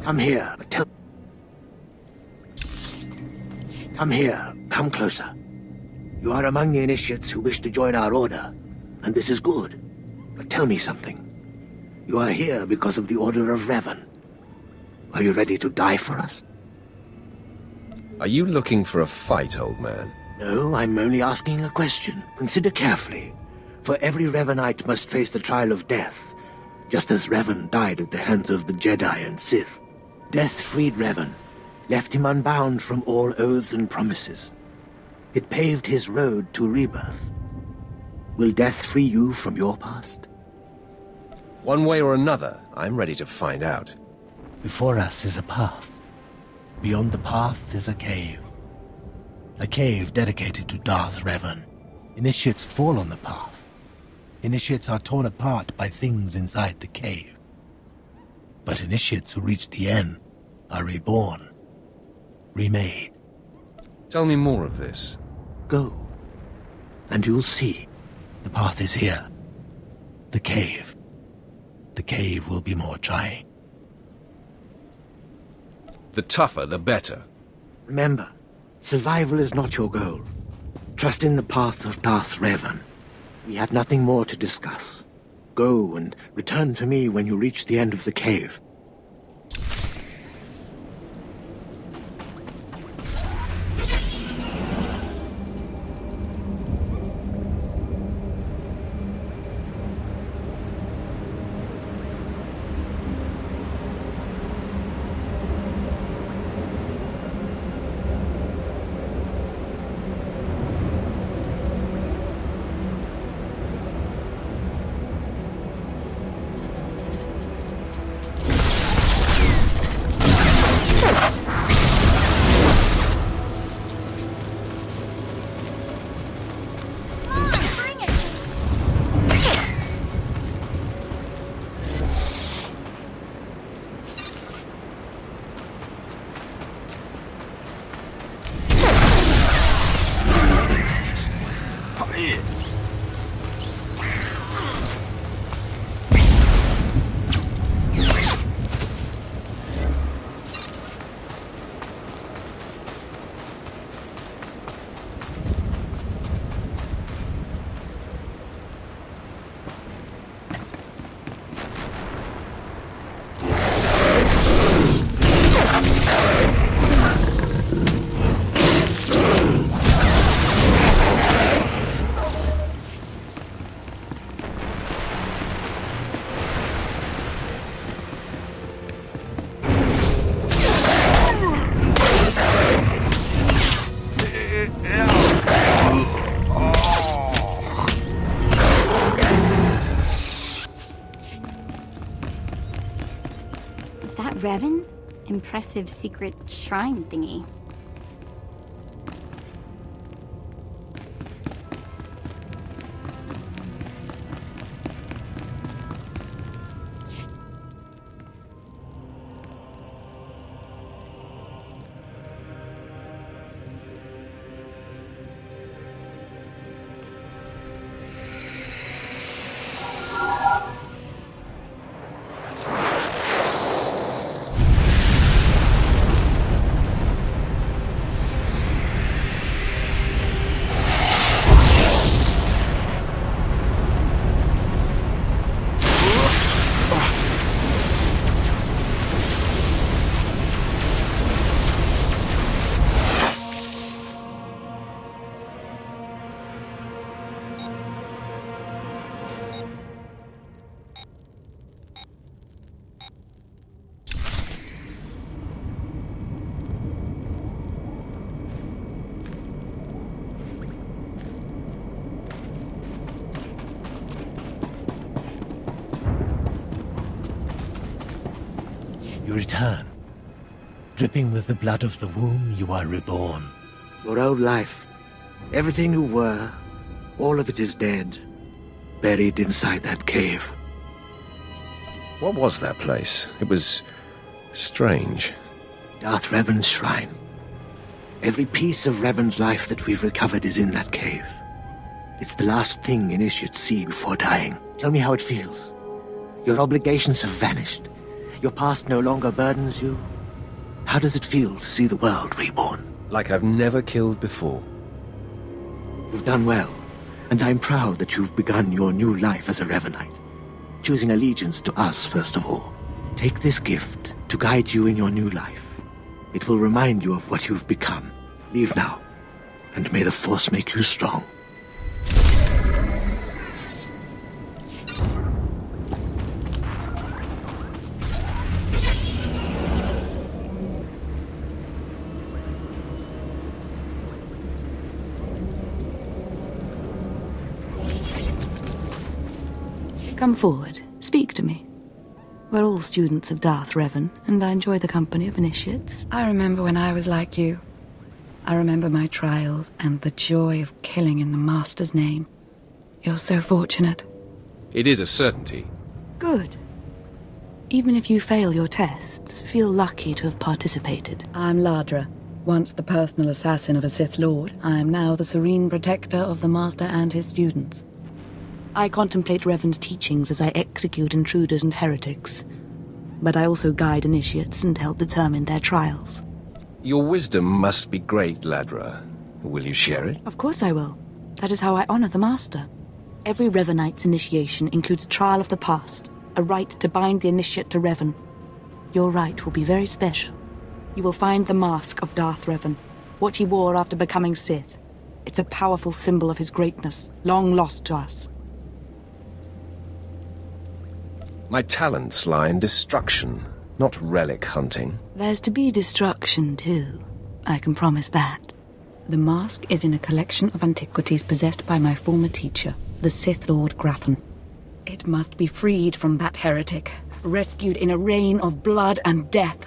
Come here, but tell... Come here, come closer. You are among the initiates who wish to join our order, and this is good. But tell me something. You are here because of the Order of Revan. Are you ready to die for us? Are you looking for a fight, old man? No, I'm only asking a question. Consider carefully. For every Revanite must face the trial of death, just as Revan died at the hands of the Jedi and Sith. Death freed Revan, left him unbound from all oaths and promises. It paved his road to rebirth. Will death free you from your past? One way or another, I'm ready to find out. Before us is a path. Beyond the path is a cave. A cave dedicated to Darth Revan. Initiates fall on the path. Initiates are torn apart by things inside the cave. But initiates who reach the end are reborn. Remade. Tell me more of this. Go. And you'll see. The path is here. The cave. The cave will be more trying. The tougher, the better. Remember, survival is not your goal. Trust in the path of Darth Revan. We have nothing more to discuss. Go and return to me when you reach the end of the cave. Revan? Impressive secret shrine thingy. You return. Dripping with the blood of the womb, you are reborn. Your old life, everything you were, all of it is dead, buried inside that cave. What was that place? It was strange. Darth Revan's shrine. Every piece of Revan's life that we've recovered is in that cave. It's the last thing initiates see before dying. Tell me how it feels. Your obligations have vanished. Your past no longer burdens you. How does it feel to see the world reborn? Like I've never killed before. You've done well, and I'm proud that you've begun your new life as a Revanite, choosing allegiance to us first of all. Take this gift to guide you in your new life. It will remind you of what you've become. Leave now, and may the Force make you strong. Come forward. Speak to me. We're all students of Darth Revan, and I enjoy the company of initiates. I remember when I was like you. I remember my trials and the joy of killing in the Master's name. You're so fortunate. It is a certainty. Good. Even if you fail your tests, feel lucky to have participated. I'm Ladra. Once the personal assassin of a Sith Lord, I am now the serene protector of the Master and his students. I contemplate Revan's teachings as I execute intruders and heretics. But I also guide initiates and help determine their trials. Your wisdom must be great, Ladra. Will you share it? Of course I will. That is how I honor the Master. Every Revanite's initiation includes a trial of the past, a rite to bind the initiate to Revan. Your rite will be very special. You will find the mask of Darth Revan, what he wore after becoming Sith. It's a powerful symbol of his greatness, long lost to us. My talents lie in destruction, not relic hunting. There's to be destruction, too. I can promise that. The mask is in a collection of antiquities possessed by my former teacher, the Sith Lord Grathan. It must be freed from that heretic, rescued in a rain of blood and death.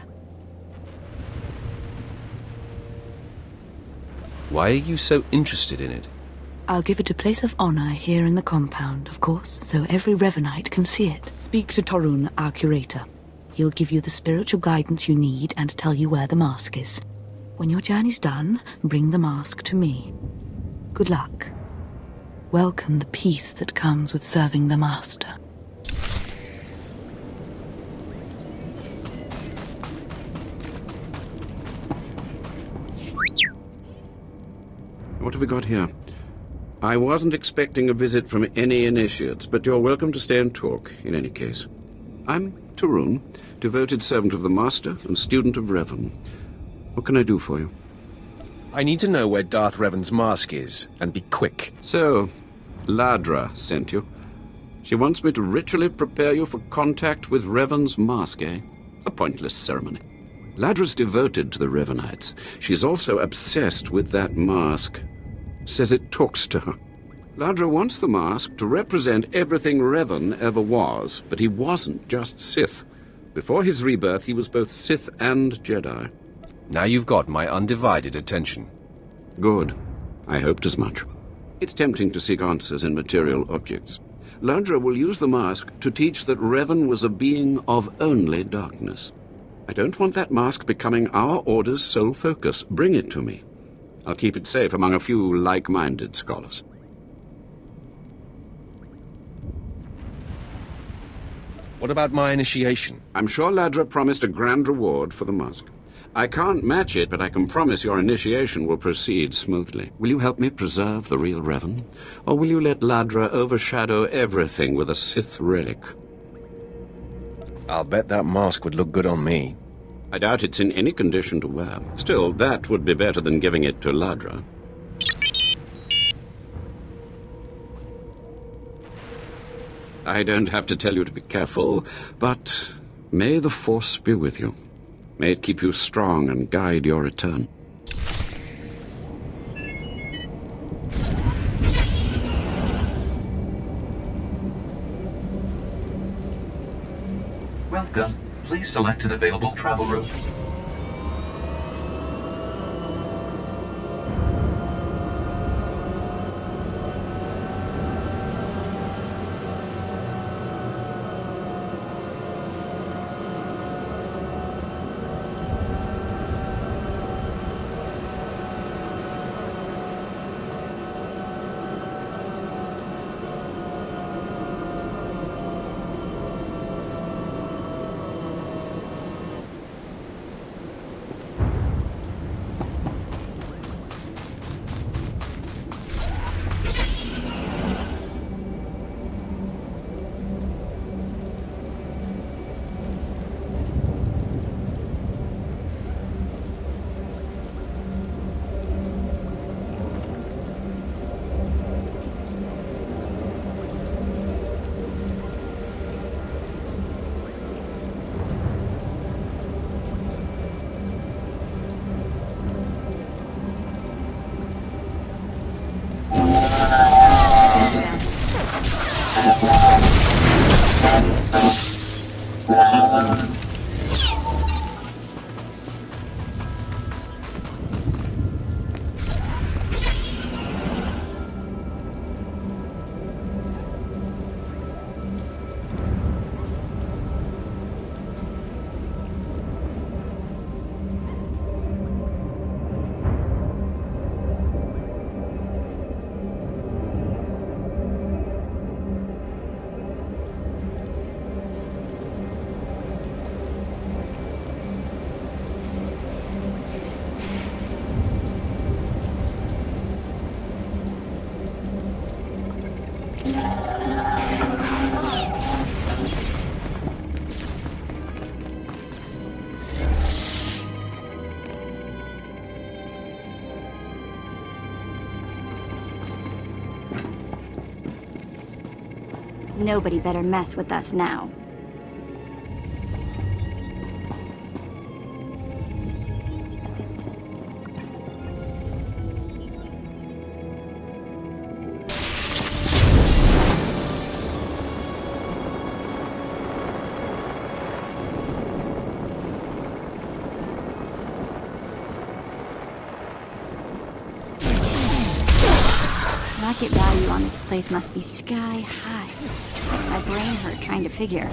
Why are you so interested in it? I'll give it a place of honor here in the compound, of course, so every Revanite can see it. Speak to Torun, our curator. He'll give you the spiritual guidance you need and tell you where the mask is. When your journey's done, bring the mask to me. Good luck. Welcome the peace that comes with serving the Master. What have we got here? I wasn't expecting a visit from any initiates, but you're welcome to stay and talk, in any case. I'm Torun, devoted servant of the Master and student of Revan. What can I do for you? I need to know where Darth Revan's mask is, and be quick. So, Ladra sent you. She wants me to ritually prepare you for contact with Revan's mask, eh? A pointless ceremony. Ladra's devoted to the Revanites. She's also obsessed with that mask. Says it talks to her. Ladra wants the mask to represent everything Revan ever was, but he wasn't just Sith. Before his rebirth, he was both Sith and Jedi. Now you've got my undivided attention. Good. I hoped as much. It's tempting to seek answers in material objects. Ladra will use the mask to teach that Revan was a being of only darkness. I don't want that mask becoming our Order's sole focus. Bring it to me. I'll keep it safe among a few like-minded scholars. What about my initiation? I'm sure Ladra promised a grand reward for the mask. I can't match it, but I can promise your initiation will proceed smoothly. Will you help me preserve the real Revan? Or will you let Ladra overshadow everything with a Sith relic? I'll bet that mask would look good on me. I doubt it's in any condition to wear. Still, that would be better than giving it to Ladra. I don't have to tell you to be careful, but may the Force be with you. May it keep you strong and guide your return. Welcome. Please select an available travel route. Nobody better mess with us now. Market value on this place must be sky high. My brain hurt trying to figure.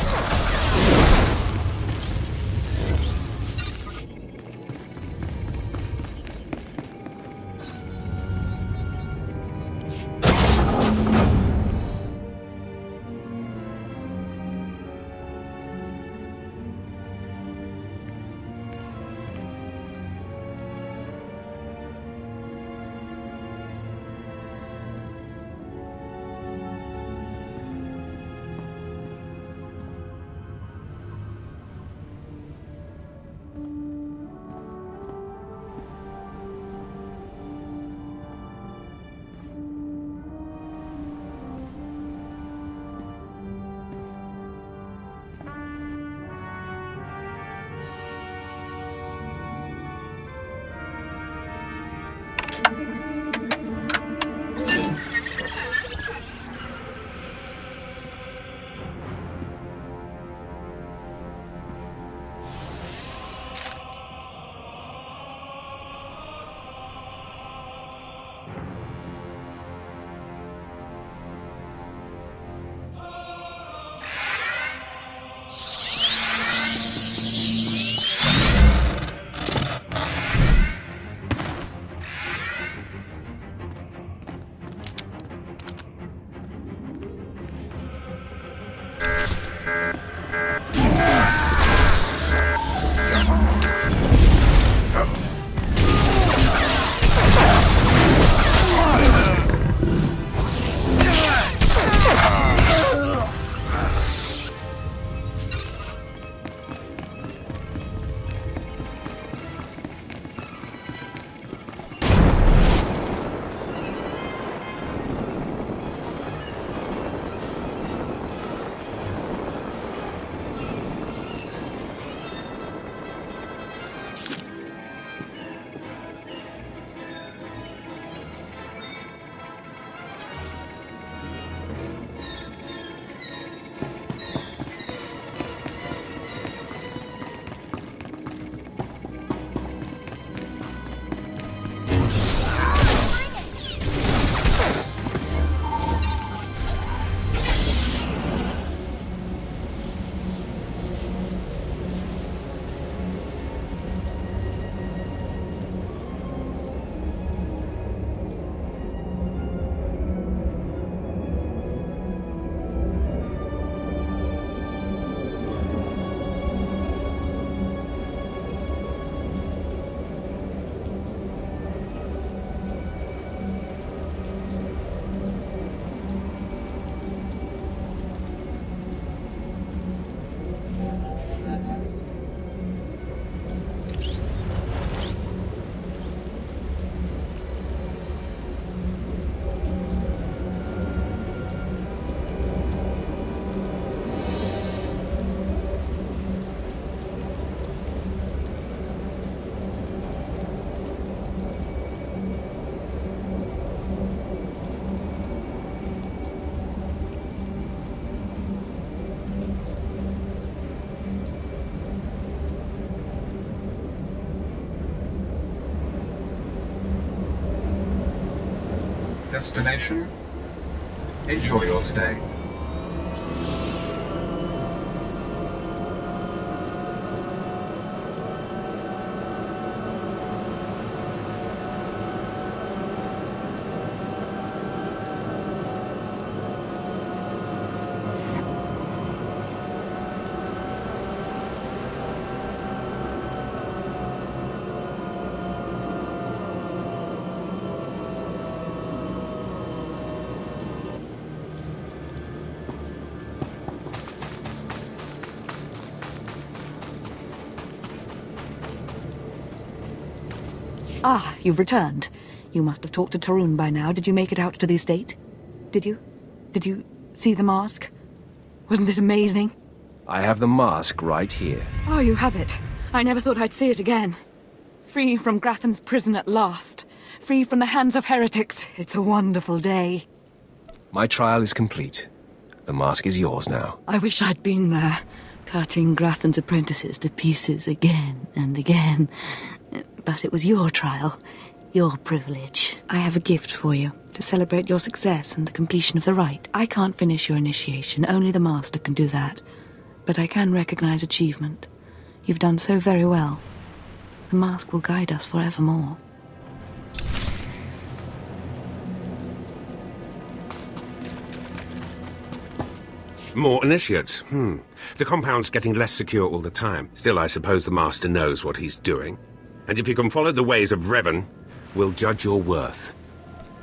Destination. Enjoy your stay. Ah, you've returned. You must have talked to Tarun by now. Did you make it out to the estate? Did you? Did you see the mask? Wasn't it amazing? I have the mask right here. Oh, you have it. I never thought I'd see it again. Free from Grathan's prison at last. Free from the hands of heretics. It's a wonderful day. My trial is complete. The mask is yours now. I wish I'd been there, cutting Grathan's apprentices to pieces again and again. But it was your trial, your privilege. I have a gift for you, to celebrate your success and the completion of the rite. I can't finish your initiation, only the Master can do that. But I can recognize achievement. You've done so very well. The mask will guide us forevermore. More initiates. The compound's getting less secure all the time. Still, I suppose the Master knows what he's doing. And if you can follow the ways of Revan, we'll judge your worth.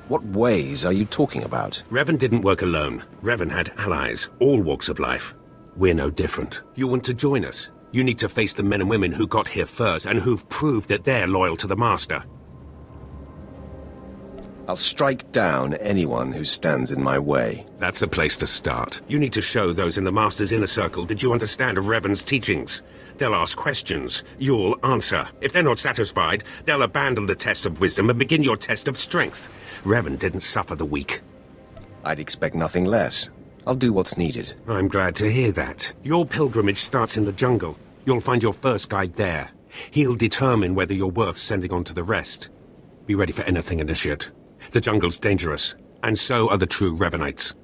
What ways are you talking about? Revan didn't work alone. Revan had allies, all walks of life. We're no different. You want to join us? You need to face the men and women who got here first and who've proved that they're loyal to the Master. I'll strike down anyone who stands in my way. That's a place to start. You need to show those in the Master's inner circle that you understand Revan's teachings. They'll ask questions. You'll answer. If they're not satisfied, they'll abandon the test of wisdom and begin your test of strength. Revan didn't suffer the weak. I'd expect nothing less. I'll do what's needed. I'm glad to hear that. Your pilgrimage starts in the jungle. You'll find your first guide there. He'll determine whether you're worth sending on to the rest. Be ready for anything, Initiate. The jungle's dangerous, and so are the true Revanites.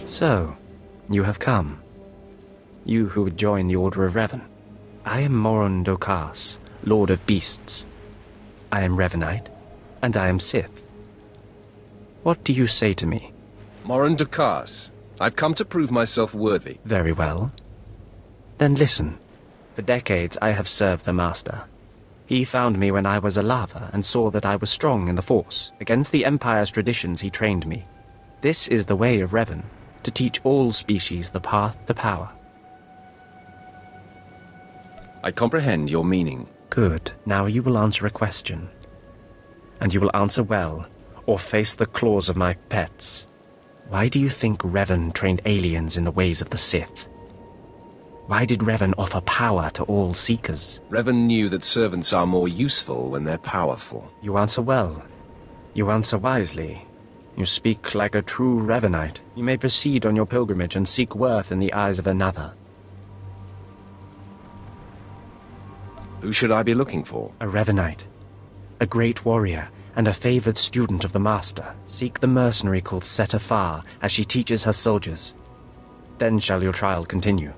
So, you have come. You who would join the Order of Revan. I am Dromund Kaas, Lord of Beasts. I am Revanite, and I am Sith. What do you say to me? Dromund Kaas, I've come to prove myself worthy. Very well. Then listen. For decades I have served the Master. He found me when I was a lava and saw that I was strong in the Force. Against the Empire's traditions he trained me. This is the way of Revan, to teach all species the path to power. I comprehend your meaning. Good. Now you will answer a question. And you will answer well, or face the claws of my pets. Why do you think Revan trained aliens in the ways of the Sith? Why did Revan offer power to all seekers? Revan knew that servants are more useful when they're powerful. You answer well. You answer wisely. You speak like a true Revanite. You may proceed on your pilgrimage and seek worth in the eyes of another. Who should I be looking for? A Revanite. A great warrior and a favored student of the Master. Seek the mercenary called SWTOR as she teaches her soldiers. Then shall your trial continue.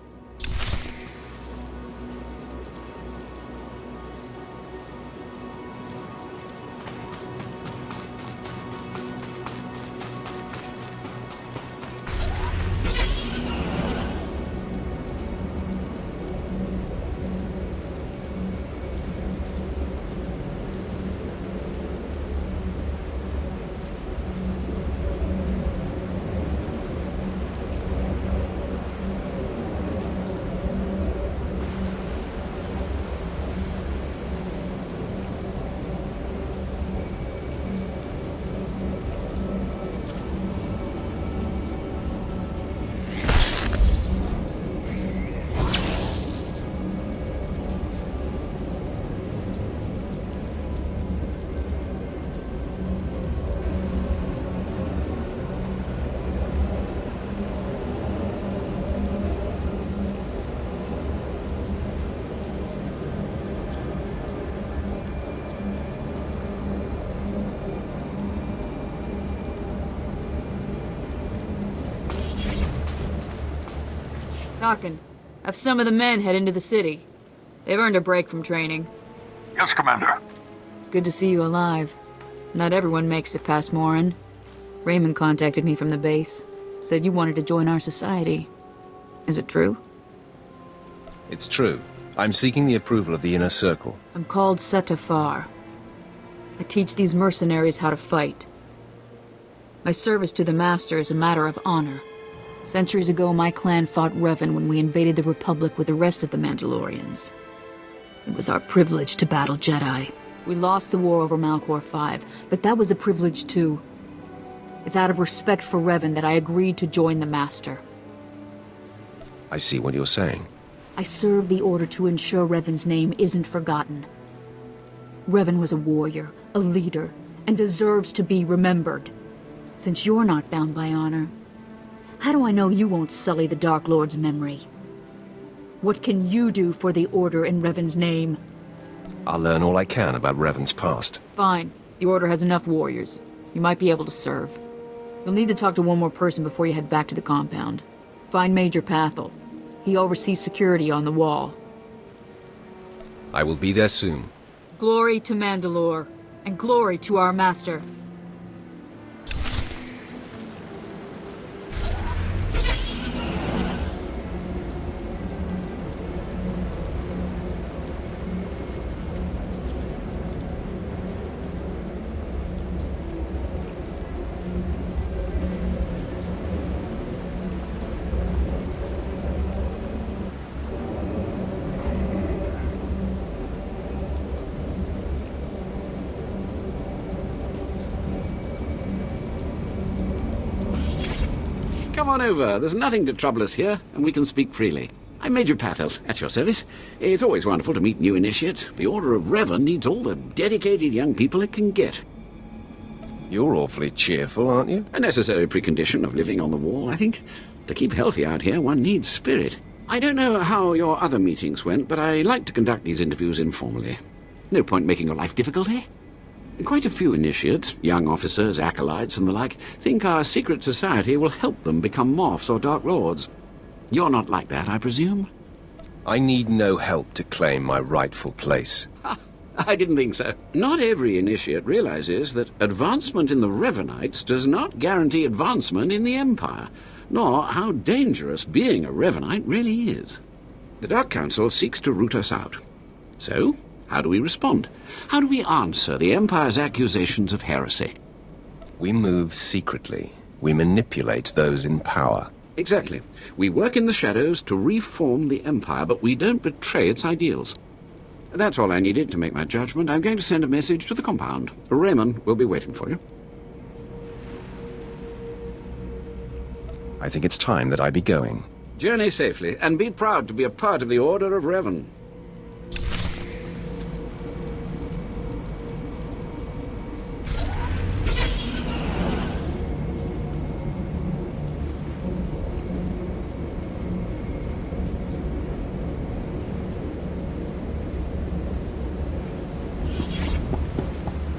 Talking. Have some of the men head into the city. They've earned a break from training. Yes, Commander. It's good to see you alive. Not everyone makes it past Morin. Raymond contacted me from the base. Said you wanted to join our society. Is it true? It's true. I'm seeking the approval of the Inner Circle. I'm called SWTOR. I teach these mercenaries how to fight. My service to the Master is a matter of honor. Centuries ago, my clan fought Revan when we invaded the Republic with the rest of the Mandalorians. It was our privilege to battle Jedi. We lost the war over Malachor 5, but that was a privilege too. It's out of respect for Revan that I agreed to join the Master. I see what you're saying. I serve the Order to ensure Revan's name isn't forgotten. Revan was a warrior, a leader, and deserves to be remembered. Since you're not bound by honor, how do I know you won't sully the Dark Lord's memory? What can you do for the Order in Revan's name? I'll learn all I can about Revan's past. Fine. The Order has enough warriors. You might be able to serve. You'll need to talk to one more person before you head back to the compound. Find Major Pathel. He oversees security on the wall. I will be there soon. Glory to Mandalore, and glory to our Master. Come on over. There's nothing to trouble us here, and we can speak freely. I'm Major Pathel, at your service. It's always wonderful to meet new initiates. The Order of Revan needs all the dedicated young people it can get. You're awfully cheerful, aren't you? A necessary precondition of living on the wall, I think. To keep healthy out here, one needs spirit. I don't know how your other meetings went, but I like to conduct these interviews informally. No point making your life difficult, eh? Quite a few initiates, young officers, acolytes, and the like, think our secret society will help them become Morphs or Dark Lords. You're not like that, I presume? I need no help to claim my rightful place. I didn't think so. Not every initiate realizes that advancement in the Revanites does not guarantee advancement in the Empire, nor how dangerous being a Revanite really is. The Dark Council seeks to root us out. So, how do we respond? How do we answer the Empire's accusations of heresy? We move secretly. We manipulate those in power. Exactly. We work in the shadows to reform the Empire, but we don't betray its ideals. That's all I needed to make my judgment. I'm going to send a message to the compound. Raymond will be waiting for you. I think it's time that I be going. Journey safely, and be proud to be a part of the Order of Revan.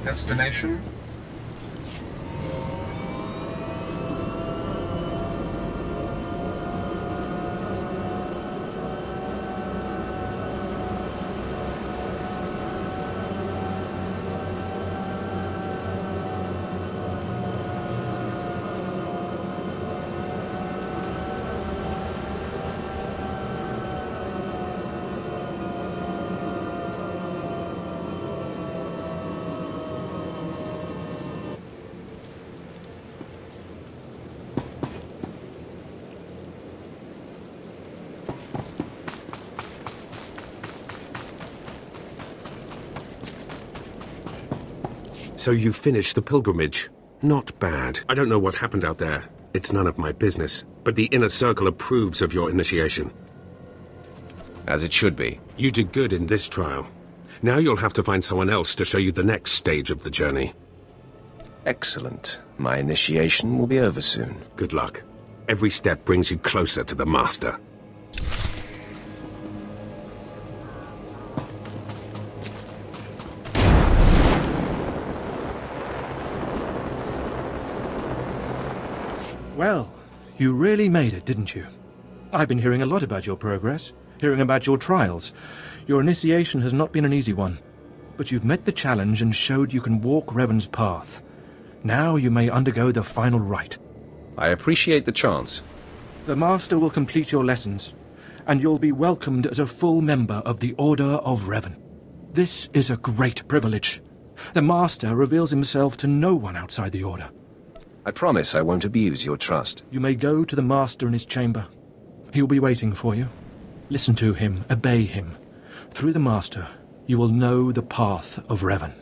Destination? So you finished the pilgrimage. Not bad. I don't know what happened out there. It's none of my business. But the Inner Circle approves of your initiation. As it should be. You did good in this trial. Now you'll have to find someone else to show you the next stage of the journey. Excellent. My initiation will be over soon. Good luck. Every step brings you closer to the Master. Well, you really made it, didn't you? I've been hearing a lot about your progress, hearing about your trials. Your initiation has not been an easy one, but you've met the challenge and showed you can walk Revan's path. Now you may undergo the final rite. I appreciate the chance. The Master will complete your lessons, and you'll be welcomed as a full member of the Order of Revan. This is a great privilege. The Master reveals himself to no one outside the Order. I promise I won't abuse your trust. You may go to the Master in his chamber. He'll be waiting for you. Listen to him, obey him. Through the Master, you will know the path of Revan.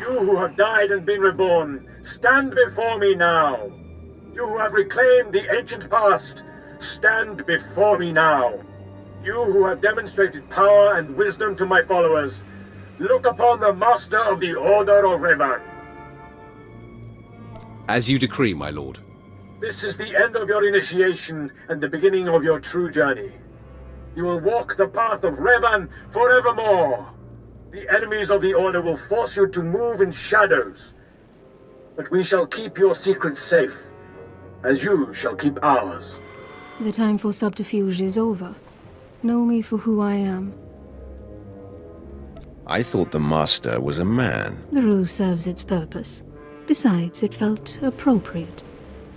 You who have died and been reborn, stand before me now. You who have reclaimed the ancient past, stand before me now. You who have demonstrated power and wisdom to my followers, look upon the Master of the Order of Revan. As you decree, my lord. This is the end of your initiation and the beginning of your true journey. You will walk the path of Revan forevermore. The enemies of the Order will force you to move in shadows, but we shall keep your secrets safe, as you shall keep ours. The time for subterfuge is over. Know me for who I am. I thought the Master was a man. The ruse serves its purpose. Besides, it felt appropriate.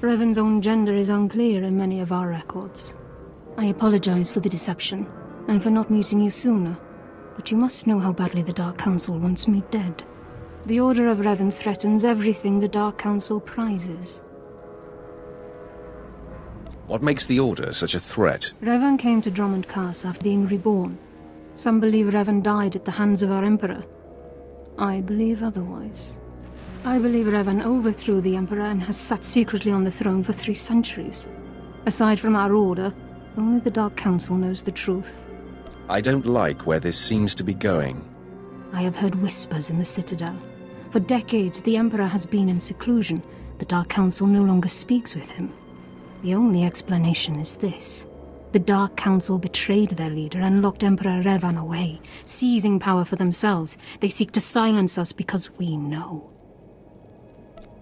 Revan's own gender is unclear in many of our records. I apologize for the deception, and for not meeting you sooner, but you must know how badly the Dark Council wants me dead. The Order of Revan threatens everything the Dark Council prizes. What makes the Order such a threat? Revan came to Dromund Kaas after being reborn. Some believe Revan died at the hands of our Emperor. I believe otherwise. I believe Revan overthrew the Emperor and has sat secretly on the throne for 3 centuries. Aside from our Order, only the Dark Council knows the truth. I don't like where this seems to be going. I have heard whispers in the Citadel. For decades, the Emperor has been in seclusion. The Dark Council no longer speaks with him. The only explanation is this. The Dark Council betrayed their leader and locked Emperor Revan away, seizing power for themselves. They seek to silence us because we know.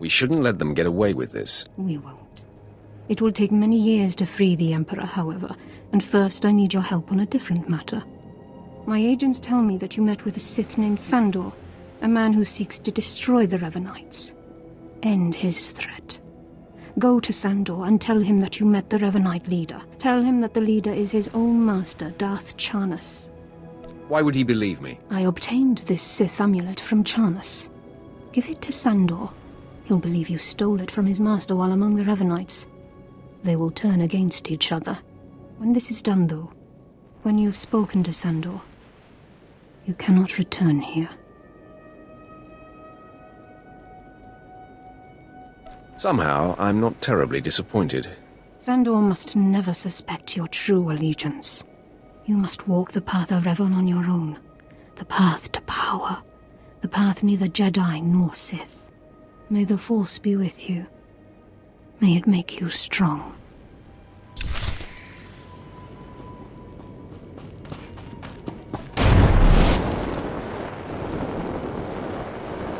We shouldn't let them get away with this. We won't. It will take many years to free the Emperor, however, and first I need your help on a different matter. My agents tell me that you met with a Sith named Sandor, a man who seeks to destroy the Revanites. End his threat. Go to Sandor and tell him that you met the Revanite leader. Tell him that the leader is his own master, Darth Charnas. Why would he believe me? I obtained this Sith amulet from Charnas. Give it to Sandor. He'll believe you stole it from his master while among the Revanites. They will turn against each other. When this is done, though, when you've spoken to Sandor, you cannot return here. Somehow, I'm not terribly disappointed. Sandor must never suspect your true allegiance. You must walk the path of Revan on your own. The path to power. The path neither Jedi nor Sith. May the Force be with you. May it make you strong.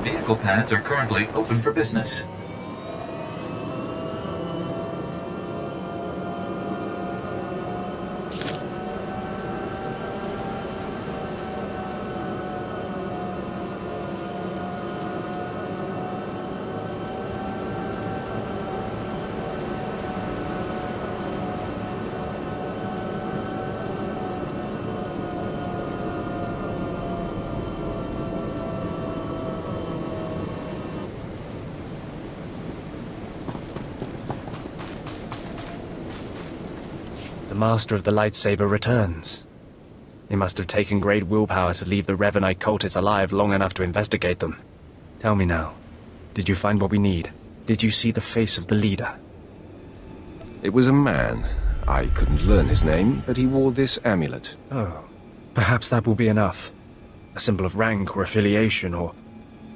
Vehicle pads are currently open for business. The Master of the Lightsaber returns. He must have taken great willpower to leave the Revanite cultists alive long enough to investigate them. Tell me now, did you find what we need? Did you see the face of the leader? It was a man. I couldn't learn his name, but he wore this amulet. Oh, perhaps that will be enough. A symbol of rank or affiliation or...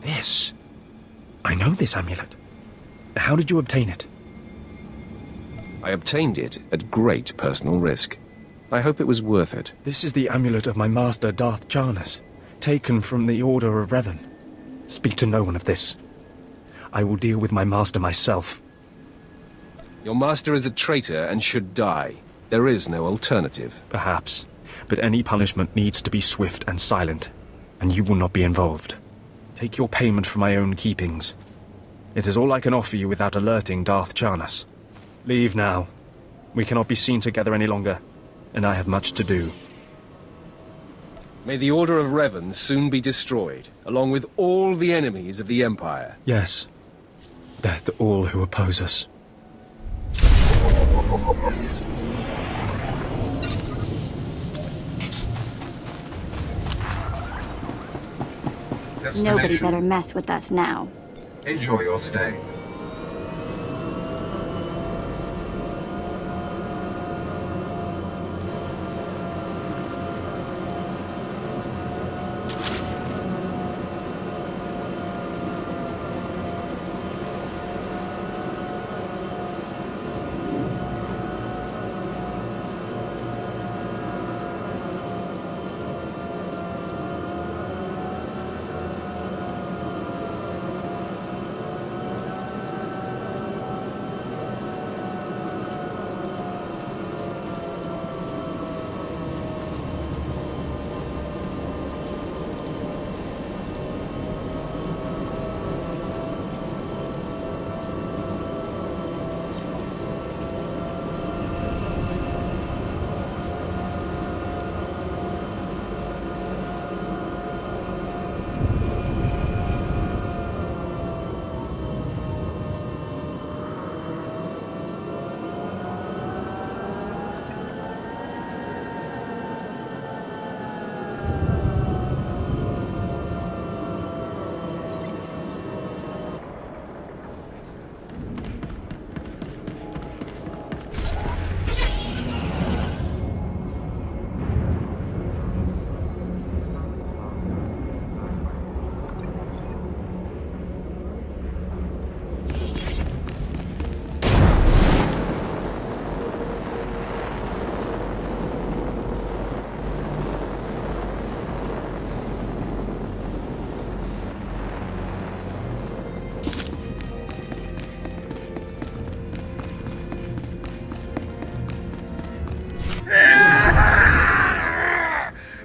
This. I know this amulet. How did you obtain it? I obtained it at great personal risk. I hope it was worth it. This is the amulet of my master, Darth Jarnus, taken from the Order of Revan. Speak to no one of this. I will deal with my master myself. Your master is a traitor and should die. There is no alternative. Perhaps, but any punishment needs to be swift and silent, and you will not be involved. Take your payment for my own keepings. It is all I can offer you without alerting Darth Jarnus. Leave now. We cannot be seen together any longer, and I have much to do. May the Order of Revan soon be destroyed, along with all the enemies of the Empire. Yes. Death to all who oppose us. Nobody better mess with us now. Enjoy your stay.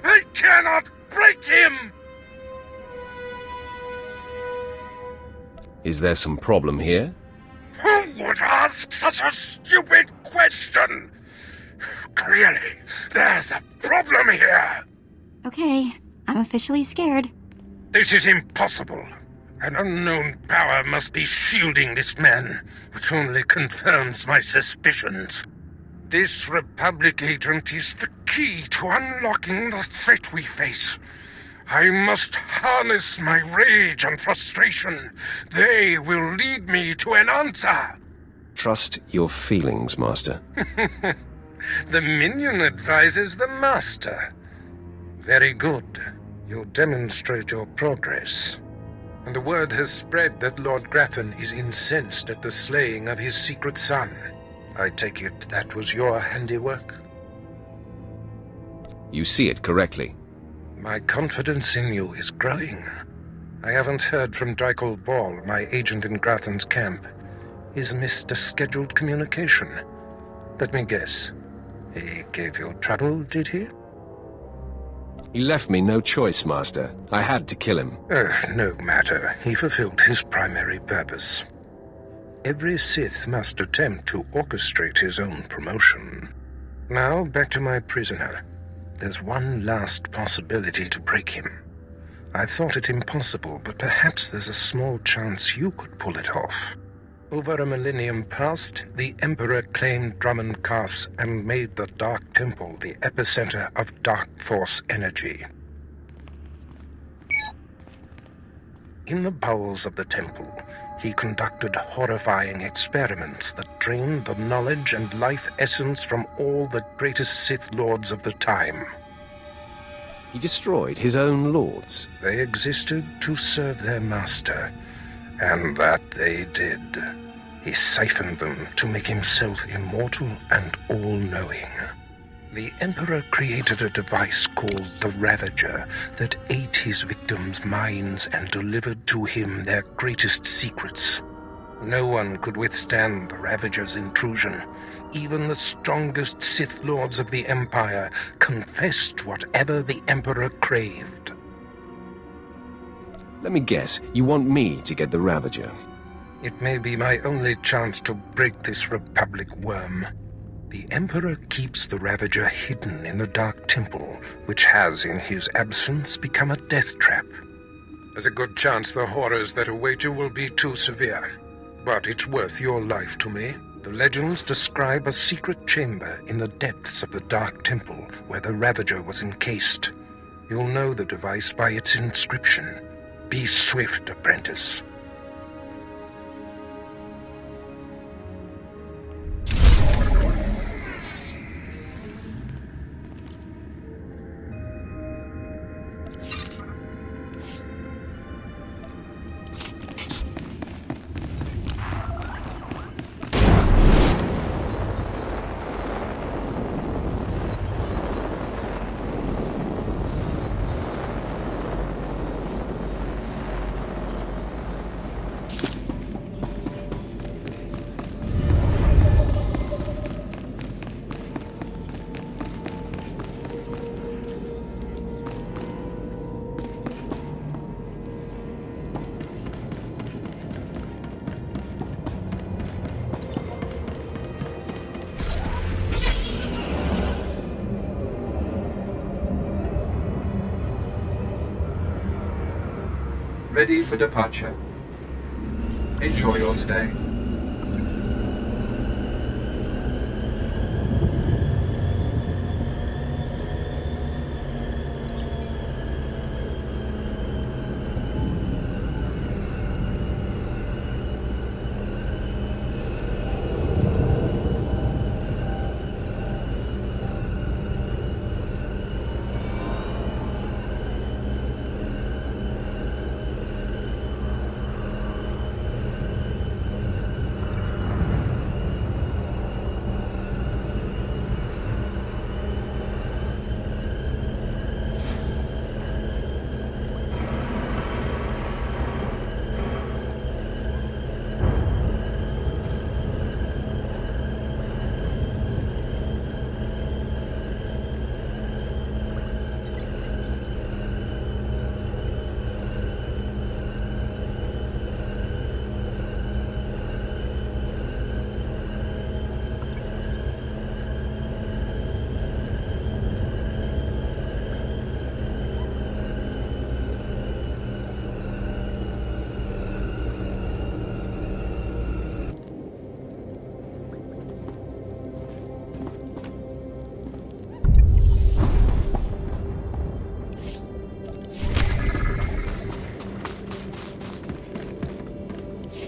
I cannot break him! Is there some problem here? Who would ask such a stupid question? Clearly, there's a problem here. Okay, I'm officially scared. This is impossible. An unknown power must be shielding this man, which only confirms my suspicions. This Republic agent is the key to unlocking the threat we face. I must harness my rage and frustration. They will lead me to an answer. Trust your feelings, Master. The minion advises the Master. Very good. You'll demonstrate your progress. And the word has spread that Lord Grathan is incensed at the slaying of his secret son. I take it that was your handiwork? You see it correctly. My confidence in you is growing. I haven't heard from Drykel Ball, my agent in Grathan's camp. He's missed a scheduled communication. Let me guess. He gave you trouble, did he? He left me no choice, Master. I had to kill him. No matter. He fulfilled his primary purpose. Every Sith must attempt to orchestrate his own promotion. Now, back to my prisoner. There's one last possibility to break him. I thought it impossible, but perhaps there's a small chance you could pull it off. Over a millennium past, the Emperor claimed Dromund Kaas and made the Dark Temple the epicenter of dark force energy. In the bowels of the temple, he conducted horrifying experiments that drained the knowledge and life essence from all the greatest Sith Lords of the time. He destroyed his own lords. They existed to serve their master, and that they did. He siphoned them to make himself immortal and all-knowing. The Emperor created a device called the Ravager that ate his victims' minds and delivered to him their greatest secrets. No one could withstand the Ravager's intrusion. Even the strongest Sith Lords of the Empire confessed whatever the Emperor craved. Let me guess, you want me to get the Ravager? It may be my only chance to break this Republic worm. The Emperor keeps the Ravager hidden in the Dark Temple, which has, in his absence, become a death trap. There's a good chance the horrors that await you will be too severe, but it's worth your life to me. The legends describe a secret chamber in the depths of the Dark Temple where the Ravager was encased. You'll know the device by its inscription. Be swift, Apprentice. Ready for departure. Enjoy your stay.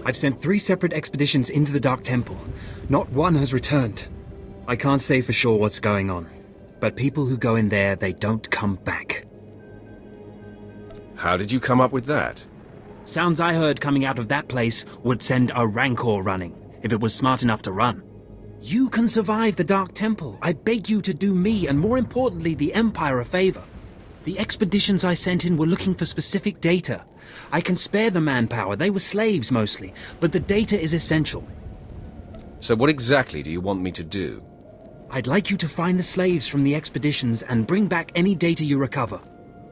I've sent 3 separate expeditions into the Dark Temple. Not one has returned. I can't say for sure what's going on, but people who go in there, they don't come back. How did you come up with that? Sounds I heard coming out of that place would send a Rancor running, if it was smart enough to run. You can survive the Dark Temple. I beg you to do me, and more importantly, the Empire a favor. The expeditions I sent in were looking for specific data. I can spare the manpower, they were slaves mostly, but the data is essential. So what exactly do you want me to do? I'd like you to find the slaves from the expeditions and bring back any data you recover.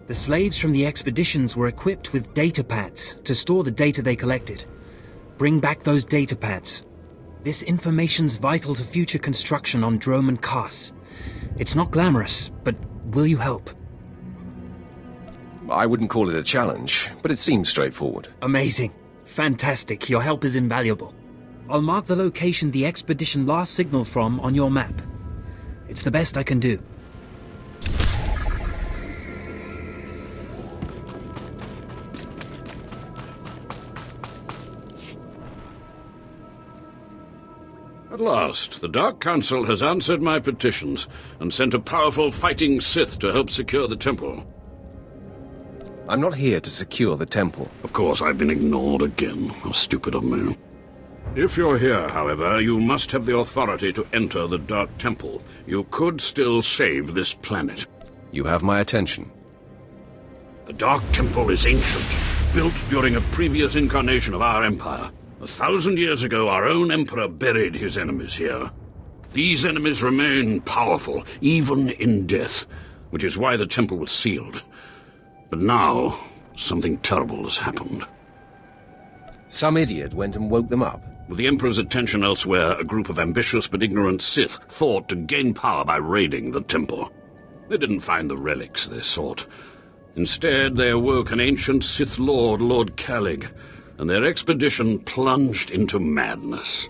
The slaves from the expeditions were equipped with data pads to store the data they collected. Bring back those data pads. This information's vital to future construction on Dromund Kaas. It's not glamorous, but will you help? I wouldn't call it a challenge, but it seems straightforward. Amazing. Fantastic. Your help is invaluable. I'll mark the location the expedition last signaled from on your map. It's the best I can do. At last, the Dark Council has answered my petitions and sent a powerful fighting Sith to help secure the temple. I'm not here to secure the temple. Of course, I've been ignored again. How stupid of me. If you're here, however, you must have the authority to enter the Dark Temple. You could still save this planet. You have my attention. The Dark Temple is ancient, built during a previous incarnation of our empire. 1,000 years ago, our own emperor buried his enemies here. These enemies remain powerful, even in death, which is why the temple was sealed. But now, something terrible has happened. Some idiot went and woke them up. With the Emperor's attention elsewhere, a group of ambitious but ignorant Sith thought to gain power by raiding the temple. They didn't find the relics they sought. Instead, they awoke an ancient Sith Lord, Lord Kalig, and their expedition plunged into madness.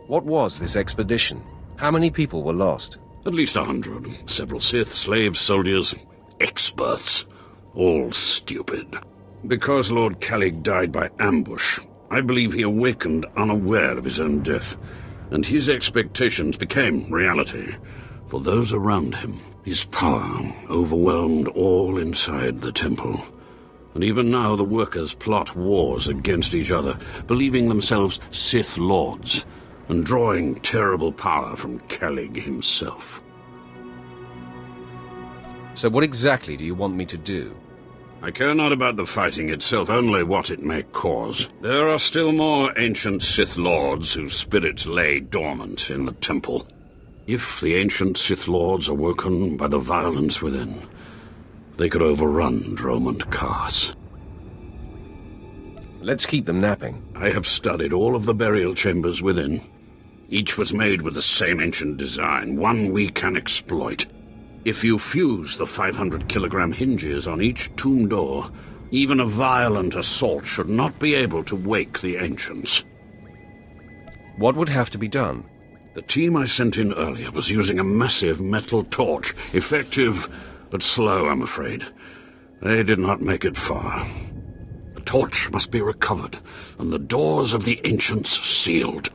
What was this expedition? How many people were lost? At least 100. Several Sith, slaves, soldiers, experts. All stupid. Because Lord Kalig died by ambush, I believe he awakened unaware of his own death, and his expectations became reality for those around him. His power overwhelmed all inside the temple. And even now the workers plot wars against each other, believing themselves Sith Lords, and drawing terrible power from Kalig himself. So what exactly do you want me to do? I care not about the fighting itself, only what it may cause. There are still more ancient Sith Lords whose spirits lay dormant in the temple. If the ancient Sith Lords are woken by the violence within, they could overrun Dromund Kaas. Let's keep them napping. I have studied all of the burial chambers within. Each was made with the same ancient design, one we can exploit. If you fuse the 500-kilogram hinges on each tomb door, even a violent assault should not be able to wake the ancients. What would have to be done? The team I sent in earlier was using a massive metal torch. Effective, but slow, I'm afraid. They did not make it far. The torch must be recovered, and the doors of the ancients sealed.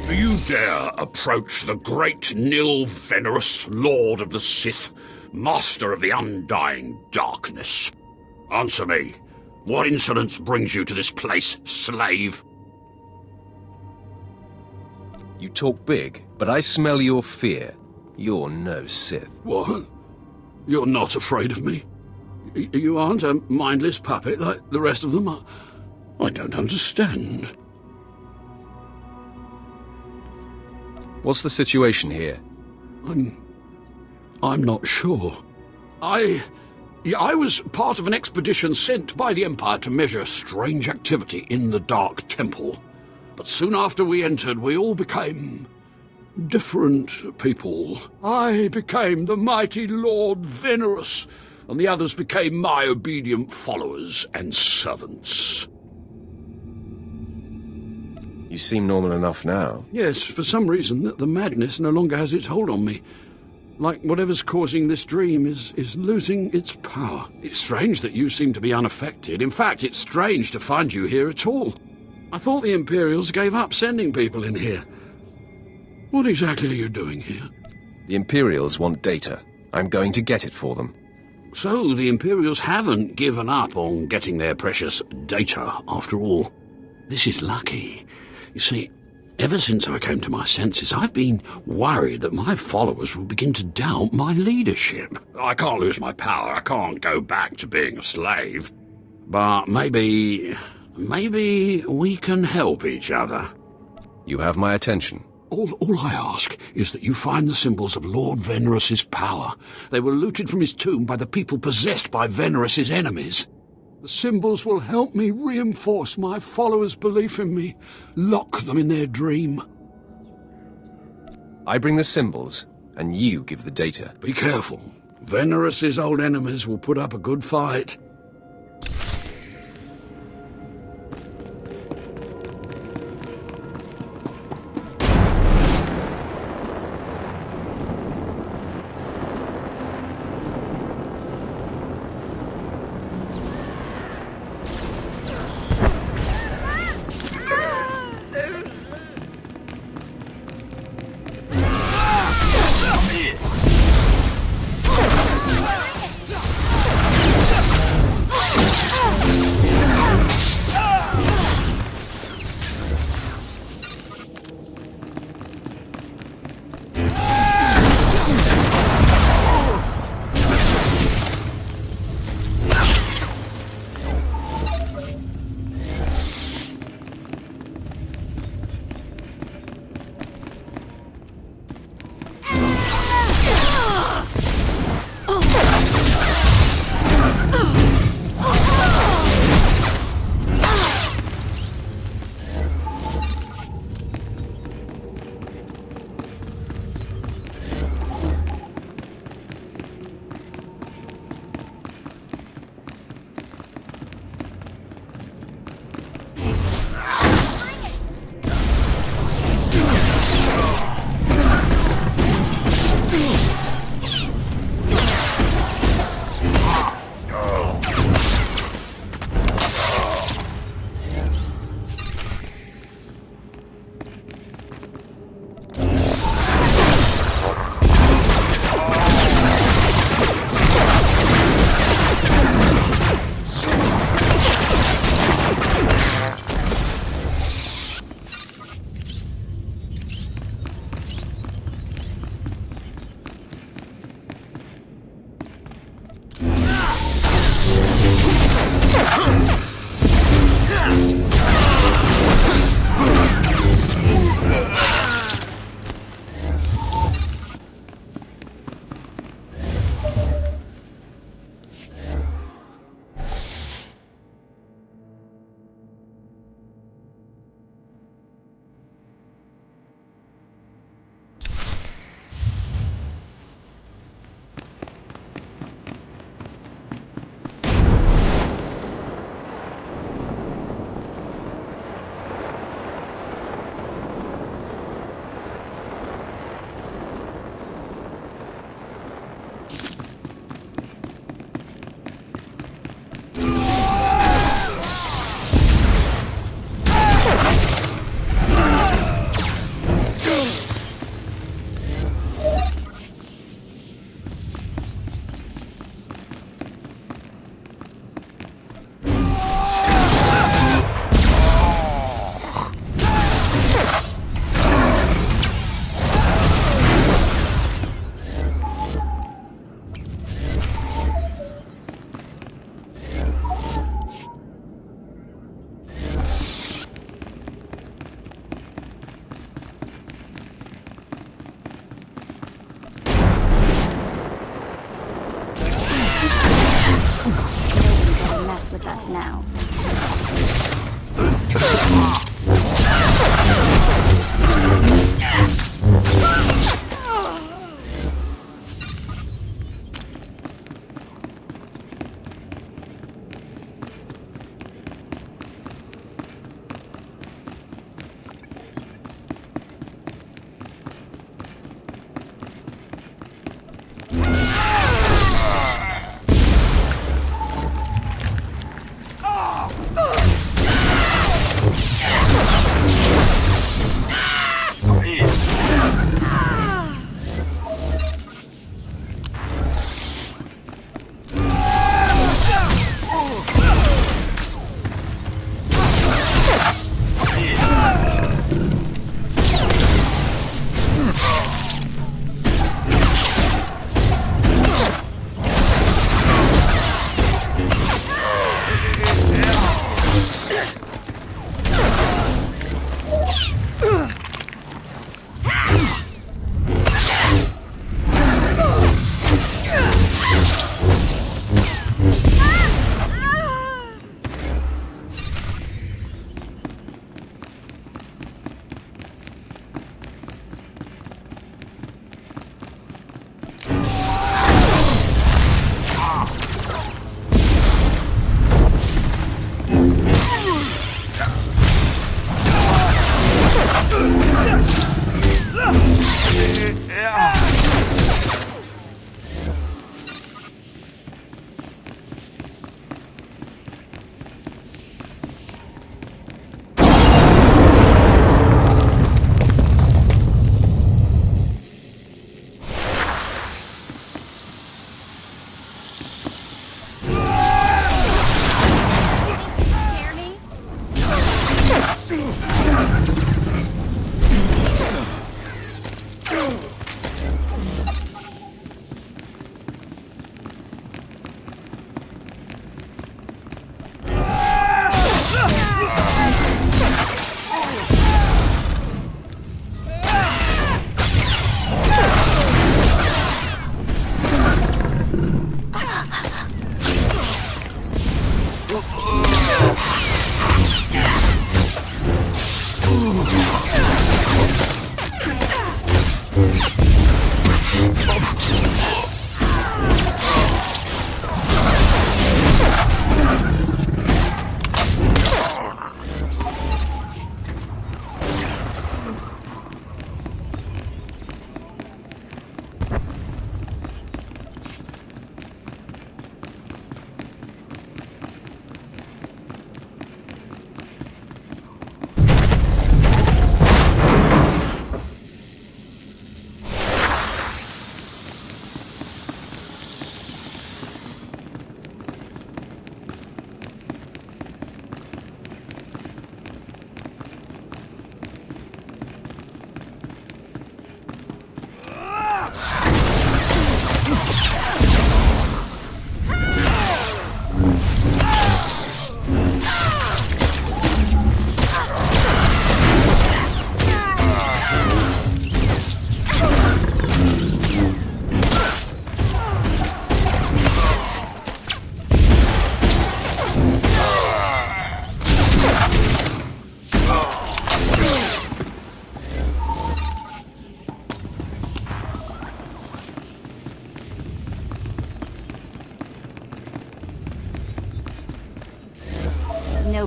Do you dare approach the great Nil Venerus, Lord of the Sith, Master of the Undying Darkness? Answer me. What insolence brings you to this place, slave? You talk big, but I smell your fear. You're no Sith. What? You're not afraid of me? You aren't a mindless puppet like the rest of them? I don't understand. What's the situation here? I'm not sure. I was part of an expedition sent by the Empire to measure strange activity in the Dark Temple. But soon after we entered, we all became different people. I became the mighty Lord Venerus, and the others became my obedient followers and servants. You seem normal enough now. Yes, for some reason, the madness no longer has its hold on me. Like whatever's causing this dream is losing its power. It's strange that you seem to be unaffected. In fact, it's strange to find you here at all. I thought the Imperials gave up sending people in here. What exactly are you doing here? The Imperials want data. I'm going to get it for them. So the Imperials haven't given up on getting their precious data, after all. This is lucky. You see, ever since I came to my senses, I've been worried that my followers will begin to doubt my leadership. I can't lose my power. I can't go back to being a slave. But maybe we can help each other. You have my attention. All I ask is that you find the symbols of Lord Venerus's power. They were looted from his tomb by the people possessed by Venerus's enemies. The symbols will help me reinforce my followers' belief in me, lock them in their dream. I bring the symbols, and you give the data. Be careful. Venerus's old enemies will put up a good fight.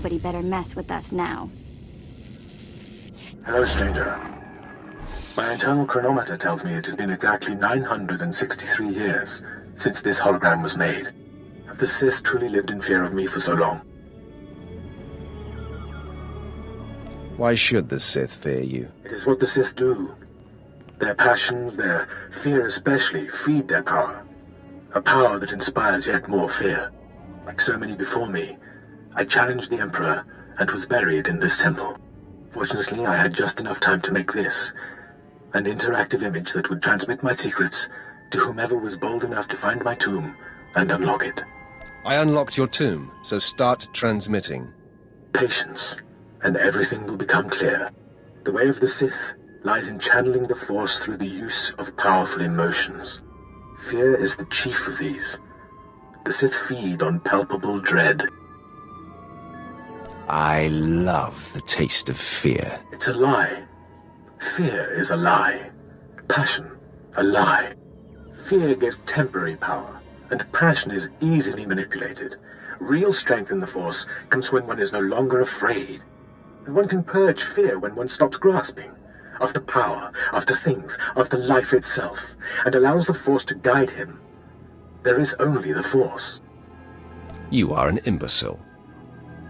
Nobody better mess with us now. Hello, stranger. My internal chronometer tells me it has been exactly 963 years since this hologram was made. Have the Sith truly lived in fear of me for so long? Why should the Sith fear you? It is what the Sith do. Their passions, their fear especially, feed their power. A power that inspires yet more fear. Like so many before me, I challenged the Emperor and was buried in this temple. Fortunately, I had just enough time to make this, an interactive image that would transmit my secrets to whomever was bold enough to find my tomb and unlock it. I unlocked your tomb, so start transmitting. Patience, and everything will become clear. The way of the Sith lies in channeling the Force through the use of powerful emotions. Fear is the chief of these. The Sith feed on palpable dread. I love the taste of fear. It's a lie. Fear is a lie. Passion, a lie. Fear gives temporary power, and passion is easily manipulated. Real strength in the Force comes when one is no longer afraid. And one can purge fear when one stops grasping after power, after things, after life itself, and allows the Force to guide him. There is only the Force. You are an imbecile.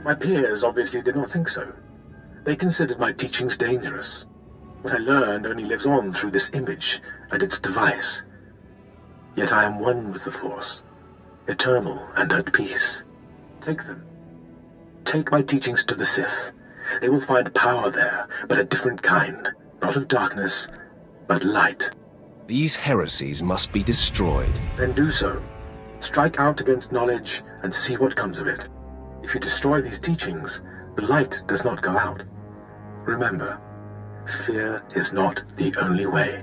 My peers obviously did not think so. They considered my teachings dangerous. What I learned only lives on through this image and its device. Yet I am one with the Force, eternal and at peace. Take them. Take my teachings to the Sith. They will find power there, but a different kind. Not of darkness, but light. These heresies must be destroyed. Then do so. Strike out against knowledge and see what comes of it. If you destroy these teachings, the light does not go out. Remember, fear is not the only way.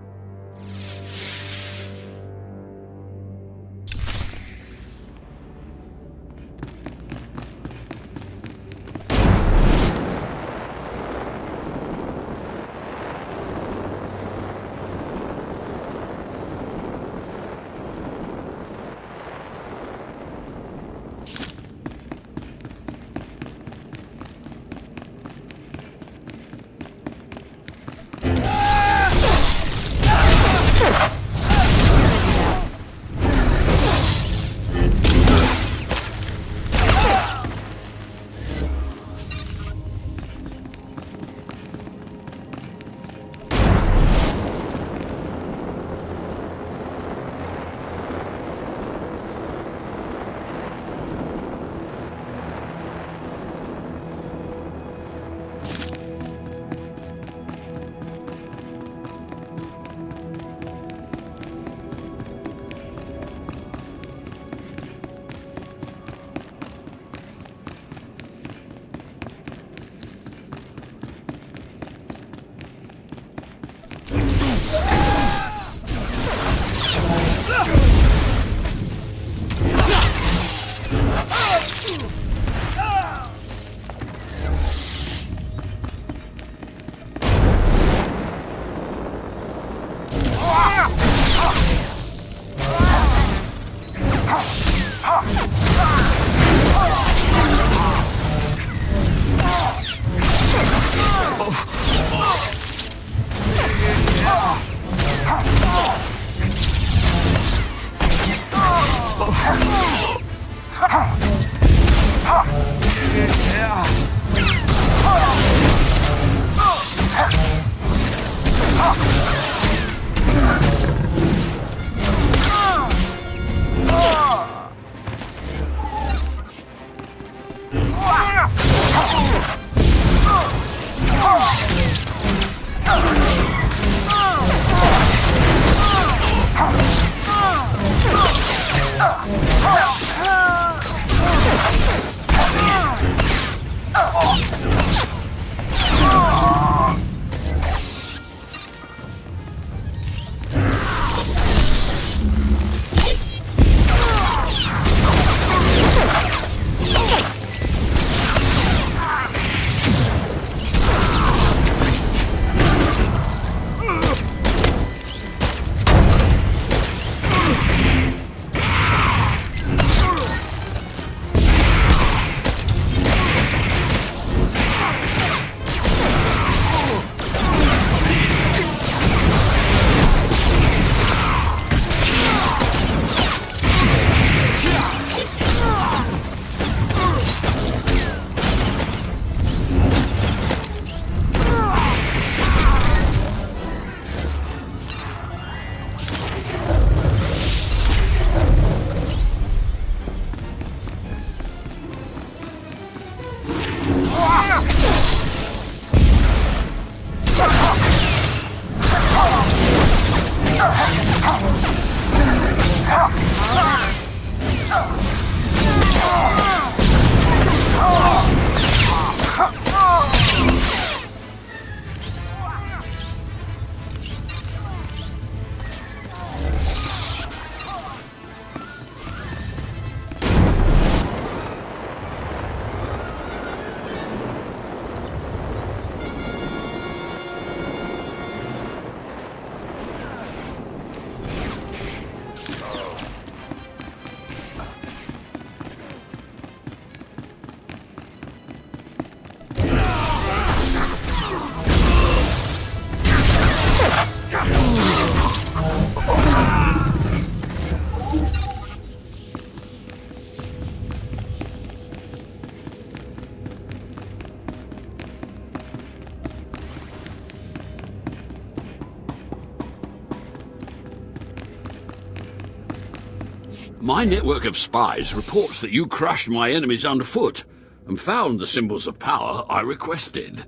My network of spies reports that you crushed my enemies underfoot and found the symbols of power I requested.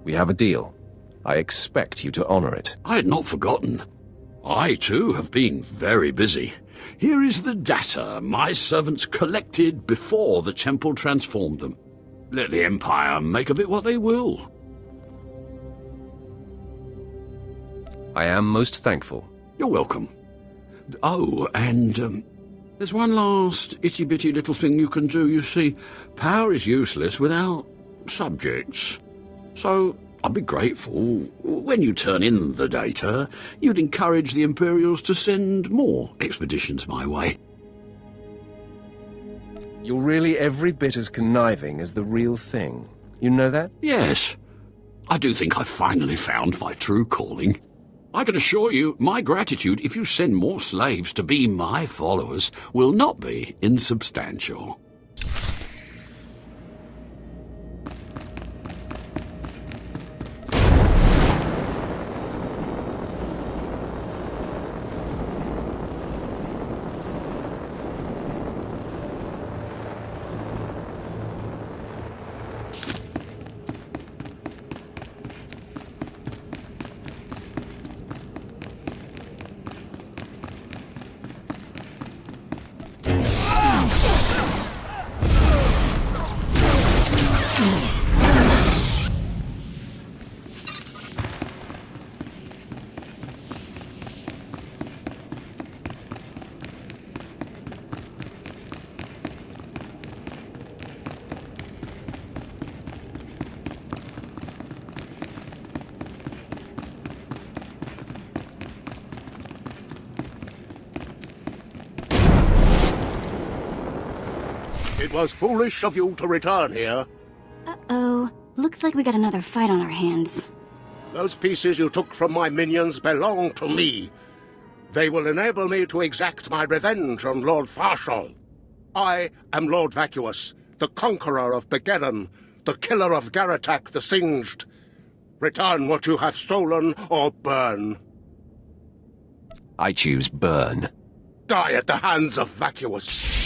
We have a deal. I expect you to honor it. I had not forgotten. I, too, have been very busy. Here is the data my servants collected before the temple transformed them. Let the Empire make of it what they will. I am most thankful. You're welcome. Oh, and there's one last itty-bitty little thing you can do. You see, power is useless without subjects. So I'd be grateful when you turn in the data, you'd encourage the Imperials to send more expeditions my way. You're really every bit as conniving as the real thing. You know that? Yes. I do think I've finally found my true calling. I can assure you, my gratitude if you send more slaves to be my followers will not be insubstantial. It was foolish of you to return here. Uh-oh. Looks like we got another fight on our hands. Those pieces you took from my minions belong to me. They will enable me to exact my revenge on Lord Farshal. I am Lord Vacuous, the conqueror of Begeddon, the killer of Garatak the Singed. Return what you have stolen, or burn. I choose burn. Die at the hands of Vacuous.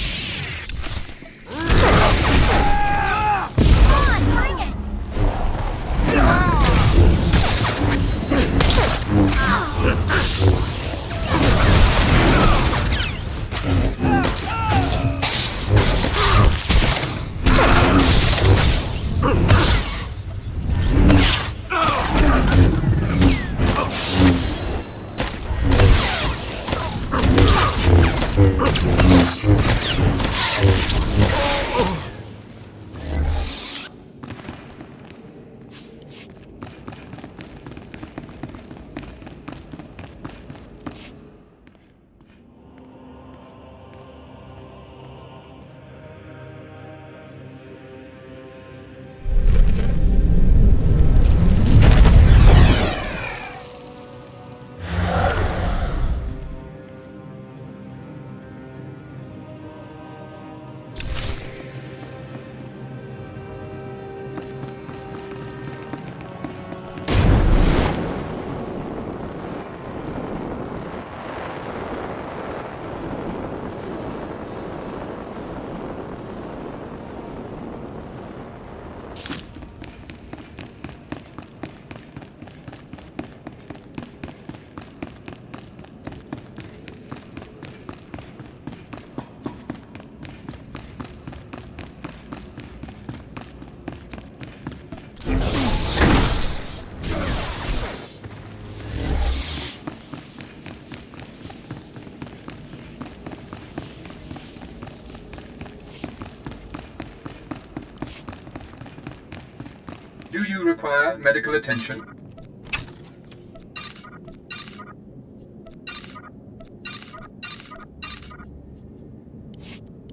Do you require medical attention?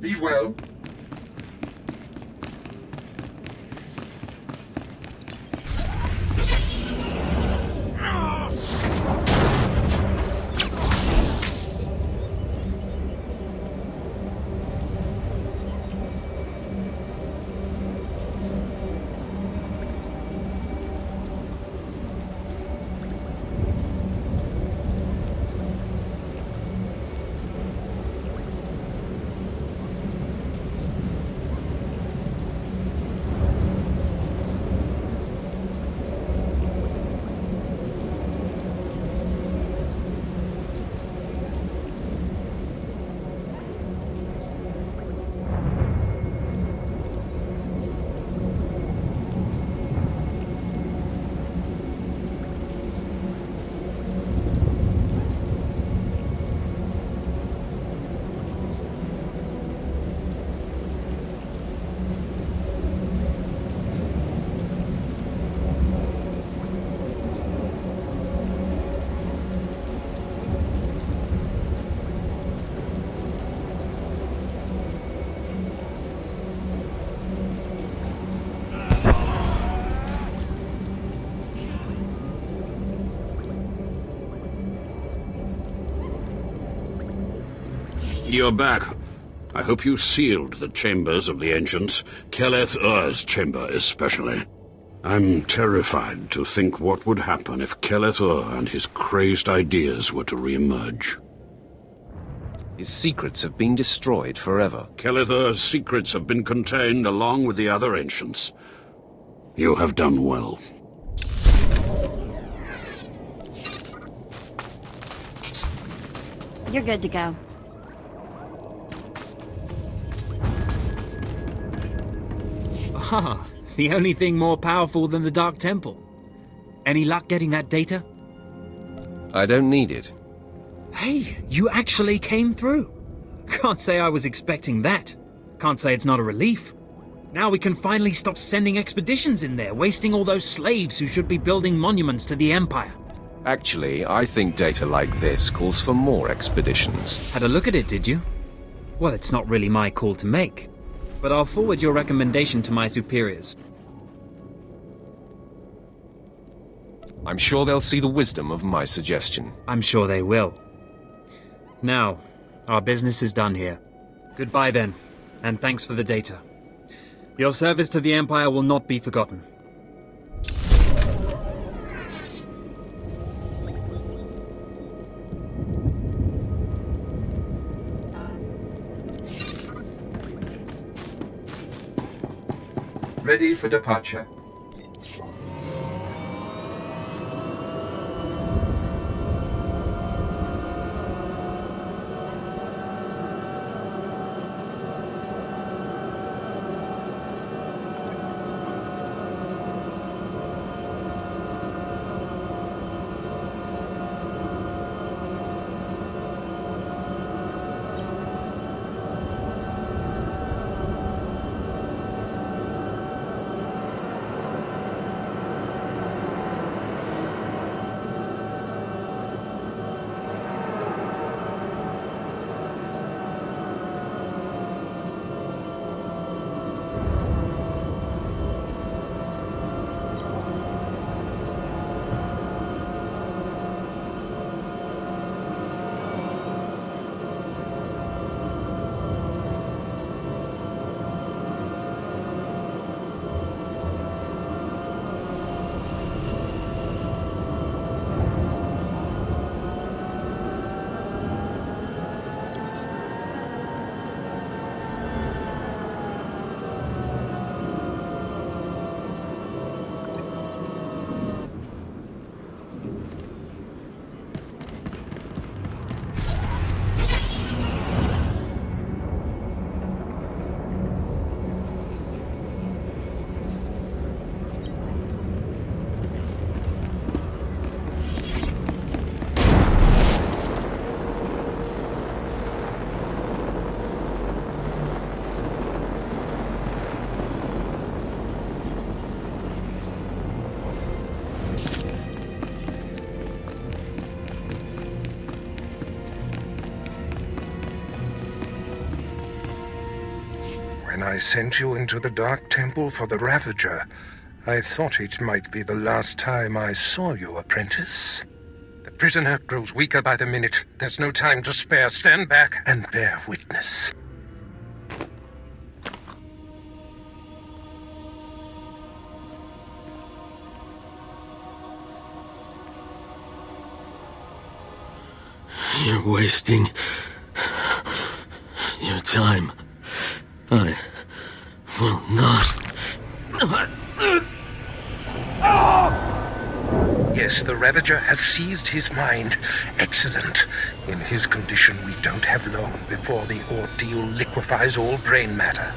Be well. You're back. I hope you sealed the chambers of the ancients, SWTOR's chamber especially. I'm terrified to think what would happen if SWTOR and his crazed ideas were to re-emerge. His secrets have been destroyed forever. SWTOR's secrets have been contained along with the other ancients. You have done well. You're good to go. Ah, the only thing more powerful than the Dark Temple. Any luck getting that data? I don't need it. Hey, you actually came through. Can't say I was expecting that. Can't say it's not a relief. Now we can finally stop sending expeditions in there, wasting all those slaves who should be building monuments to the Empire. Actually, I think data like this calls for more expeditions. Had a look at it, did you? Well, it's not really my call to make, but I'll forward your recommendation to my superiors. I'm sure they'll see the wisdom of my suggestion. I'm sure they will. Now, our business is done here. Goodbye then, and thanks for the data. Your service to the Empire will not be forgotten. Ready for departure. When I sent you into the Dark Temple for the Ravager, I thought it might be the last time I saw you, Apprentice. The prisoner grows weaker by the minute. There's no time to spare. Stand back and bear witness. You're wasting your time. I will not. Yes, the Ravager has seized his mind. Excellent. In his condition, we don't have long before the ordeal liquefies all brain matter.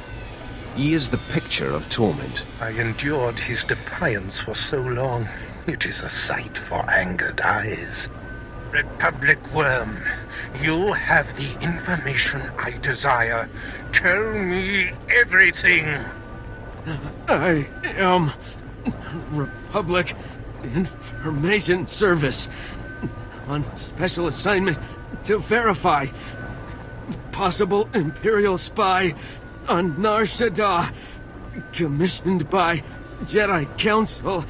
He is the picture of torment. I endured his defiance for so long. It is a sight for angered eyes. Republic Worm, you have the information I desire. Tell me everything. I am Republic Information Service on special assignment to verify possible Imperial spy on Nar Shaddaa, commissioned by Jedi Council,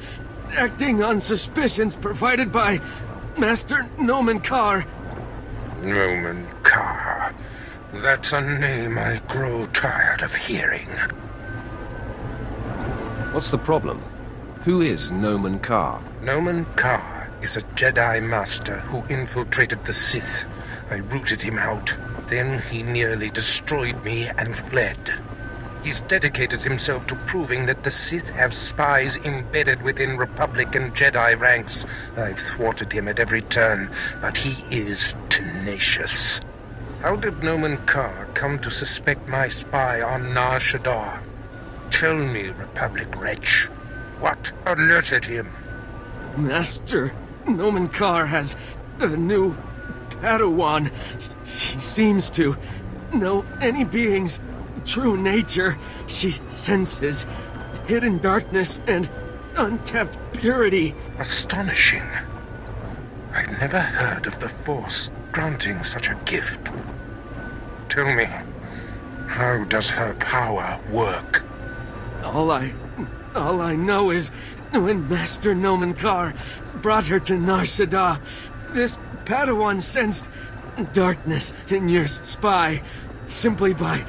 acting on suspicions provided by Master Dromund Kaas. Dromund Kaas. That's a name I grow tired of hearing. What's the problem? Who is Dromund Kaas? Dromund Kaas is a Jedi Master who infiltrated the Sith. I rooted him out. Then he nearly destroyed me and fled. He's dedicated himself to proving that the Sith have spies embedded within Republic and Jedi ranks. I've thwarted him at every turn, but he is tenacious. How did Dromund Kaas come to suspect my spy on Nar Shaddaa? Tell me, Republic wretch, what alerted him? Master, Dromund Kaas has a new Padawan. She seems to know any being's true nature. She senses hidden darkness and untapped purity. Astonishing. I've never heard of the Force granting such a gift. Tell me, how does her power work? All I know is when Master Dromund Kaas brought her to Nar Shaddaa, this Padawan sensed darkness in your spy simply by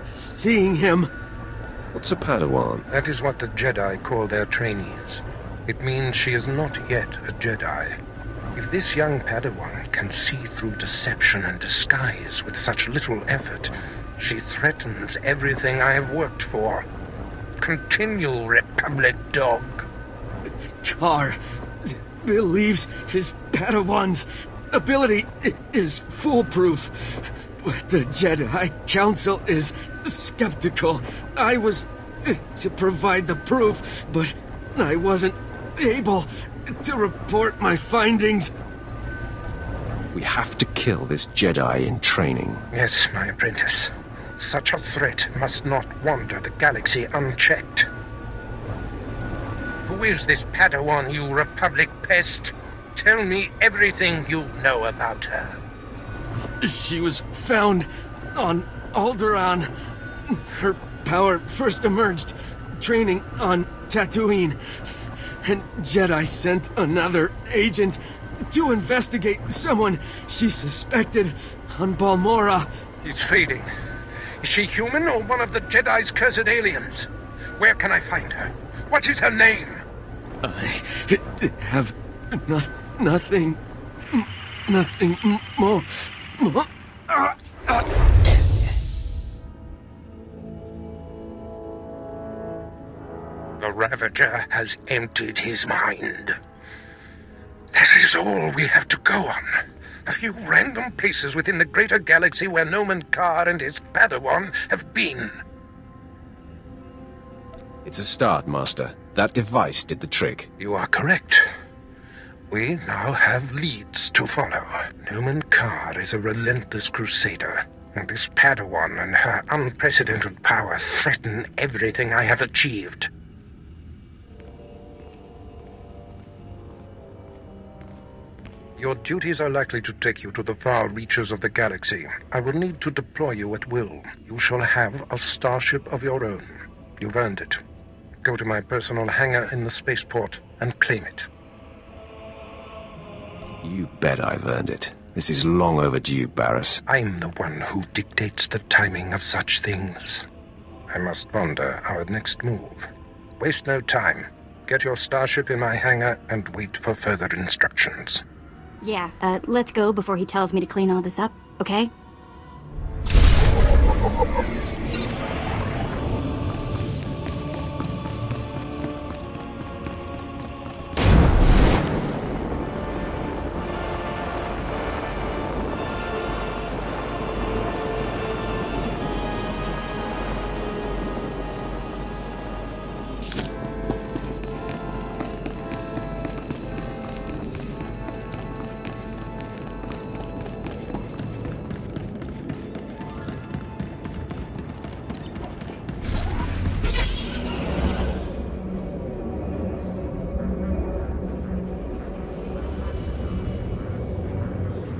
seeing him. What's a Padawan? That is what the Jedi call their trainees. It means she is not yet a Jedi. If this young Padawan can see through deception and disguise with such little effort, she threatens everything I have worked for. Continue, Republic dog. Kaas believes his Padawan's ability is foolproof, but the Jedi Council is skeptical. I was to provide the proof, but I wasn't able to report my findings. We have to kill this Jedi in training. Yes, my apprentice. Such a threat must not wander the galaxy unchecked. Who is this Padawan, you Republic pest? Tell me everything you know about her. She was found on Alderaan. Her power first emerged training on Tatooine, and Jedi sent another agent to investigate someone she suspected on Balmorra. He's fading. Is she human or one of the Jedi's cursed aliens? Where can I find her? What is her name? I have nothing more. The Ravager has emptied his mind. That is all we have to go on. A few random places within the greater galaxy where Dromund Kaas and his Padawan have been. It's a start, Master. That device did the trick. You are correct. We now have leads to follow. Dromund Kaas is a relentless crusader, and this Padawan and her unprecedented power threaten everything I have achieved. Your duties are likely to take you to the far reaches of the galaxy. I will need to deploy you at will. You shall have a starship of your own. You've earned it. Go to my personal hangar in the spaceport and claim it. You bet I've earned it. This is long overdue, Baras. I'm the one who dictates the timing of such things. I must ponder our next move. Waste no time. Get your starship in my hangar and wait for further instructions. Yeah, let's go before he tells me to clean all this up, okay?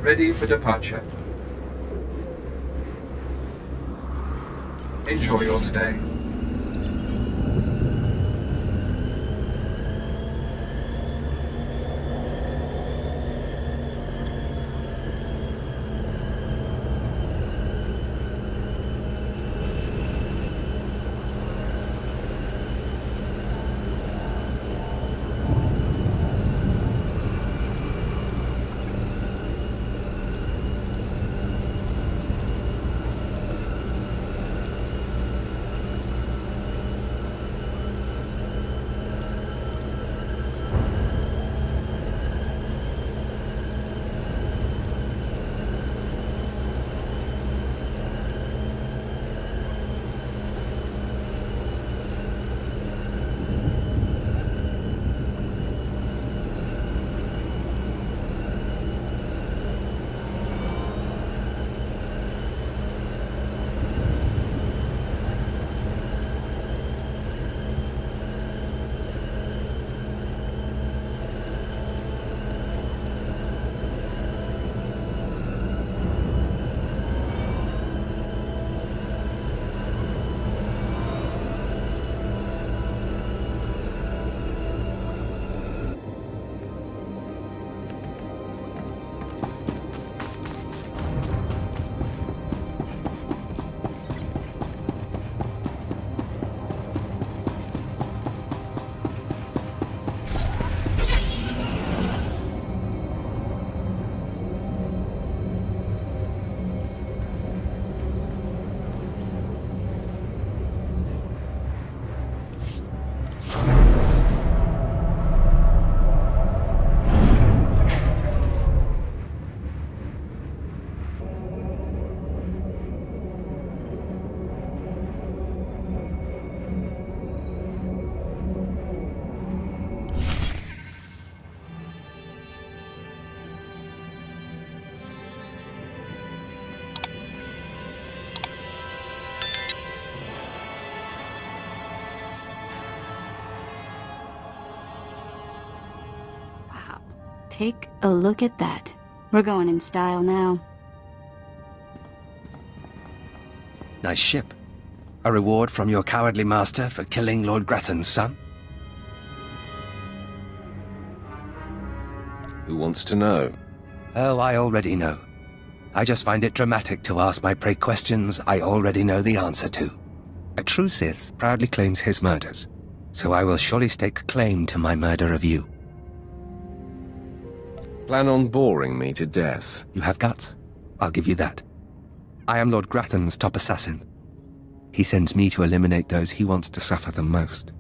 Ready for departure. Enjoy your stay. Take a look at that. We're going in style now. Nice ship. A reward from your cowardly master for killing Lord Grathan's son? Who wants to know? Oh, I already know. I just find it dramatic to ask my prey questions I already know the answer to. A true Sith proudly claims his murders, so I will surely stake claim to my murder of you. Plan on boring me to death. You have guts. I'll give you that. I am Lord Grathan's top assassin. He sends me to eliminate those he wants to suffer the most.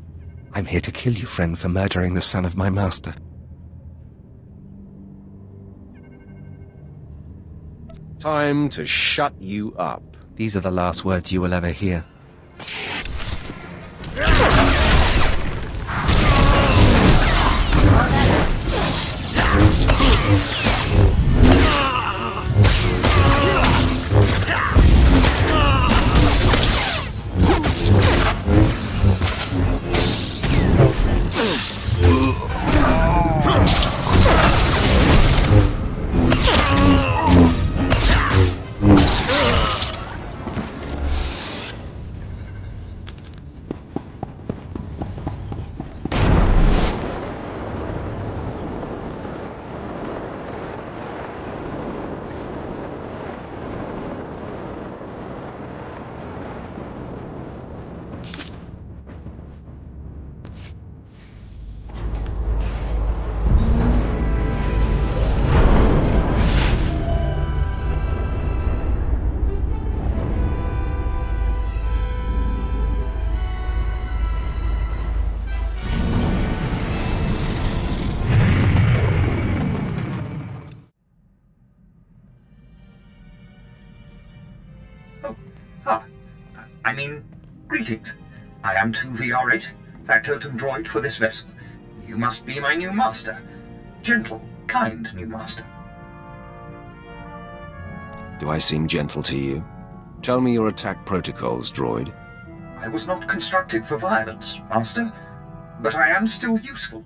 I'm here to kill you, friend, for murdering the son of my master. Time to shut you up. These are the last words you will ever hear. Greetings. I am 2VR8, factotum droid for this vessel. You must be my new master. Gentle, kind new master. Do I seem gentle to you? Tell me your attack protocols, droid. I was not constructed for violence, master, but I am still useful.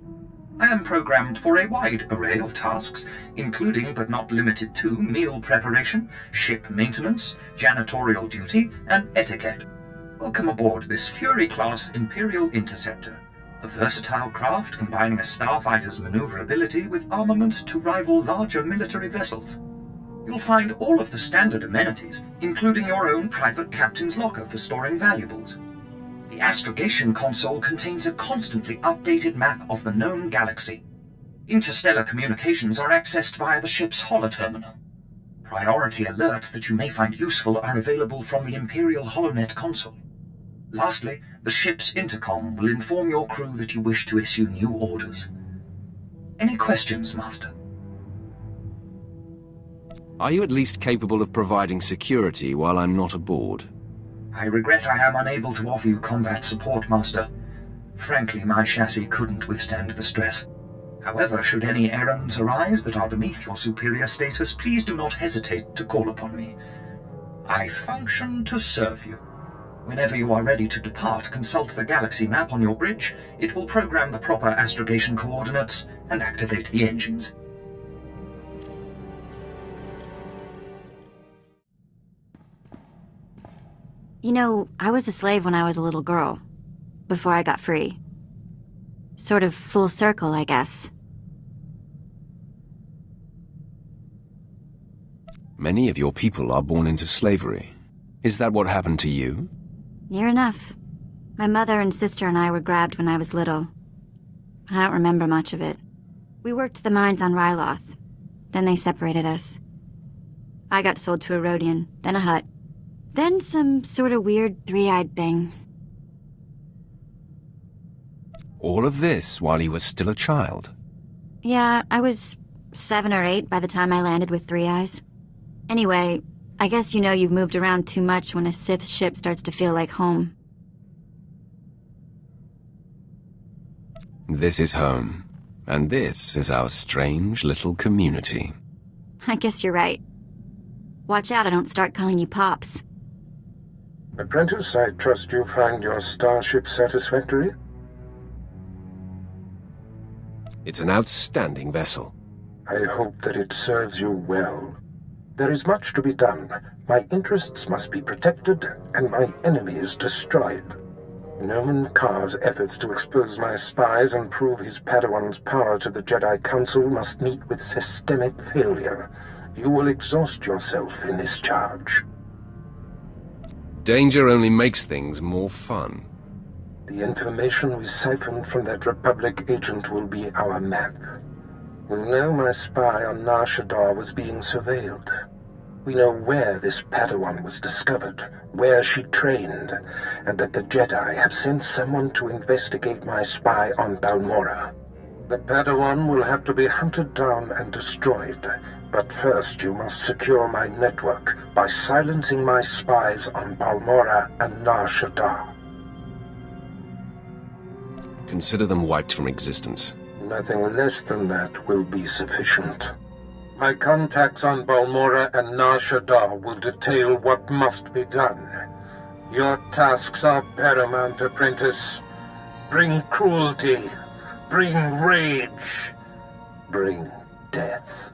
I am programmed for a wide array of tasks, including but not limited to meal preparation, ship maintenance, janitorial duty, and etiquette. Welcome aboard this Fury-class Imperial Interceptor, a versatile craft combining a starfighter's maneuverability with armament to rival larger military vessels. You'll find all of the standard amenities, including your own private captain's locker for storing valuables. The astrogation console contains a constantly updated map of the known galaxy. Interstellar communications are accessed via the ship's holoterminal. Priority alerts that you may find useful are available from the Imperial HoloNet console. Lastly, the ship's intercom will inform your crew that you wish to issue new orders. Any questions, Master? Are you at least capable of providing security while I'm not aboard? I regret I am unable to offer you combat support, Master. Frankly, my chassis couldn't withstand the stress. However, should any errands arise that are beneath your superior status, please do not hesitate to call upon me. I function to serve you. Whenever you are ready to depart, consult the galaxy map on your bridge. It will program the proper astrogation coordinates and activate the engines. You know, I was a slave when I was a little girl, before I got free. Sort of full circle, I guess. Many of your people are born into slavery. Is that what happened to you? Near enough. My mother and sister and I were grabbed when I was little. I don't remember much of it. We worked the mines on Ryloth. Then they separated us. I got sold to a Rodian, then a Hutt. Then some sort of weird three-eyed thing. All of this while you were still a child? Yeah, I was 7 or 8 by the time I landed with 3 eyes. Anyway, I guess you know you've moved around too much when a Sith ship starts to feel like home. This is home. And this is our strange little community. I guess you're right. Watch out I don't start calling you Pops. Apprentice, I trust you find your starship satisfactory? It's an outstanding vessel. I hope that it serves you well. There is much to be done. My interests must be protected, and my enemies destroyed. Dromund Kaas' efforts to expose my spies and prove his Padawan's power to the Jedi Council must meet with systemic failure. You will exhaust yourself in this charge. Danger only makes things more fun. The information we siphoned from that Republic agent will be our map. We know my spy on Nar Shaddaa was being surveilled. We know where this Padawan was discovered, where she trained, and that the Jedi have sent someone to investigate my spy on Balmorra. The Padawan will have to be hunted down and destroyed, but first you must secure my network by silencing my spies on Balmorra and Nar Shaddaa. Consider them wiped from existence. Nothing less than that will be sufficient. My contacts on Balmorra and Nar Shaddaa will detail what must be done. Your tasks are paramount, Apprentice. Bring cruelty. Bring rage. Bring death.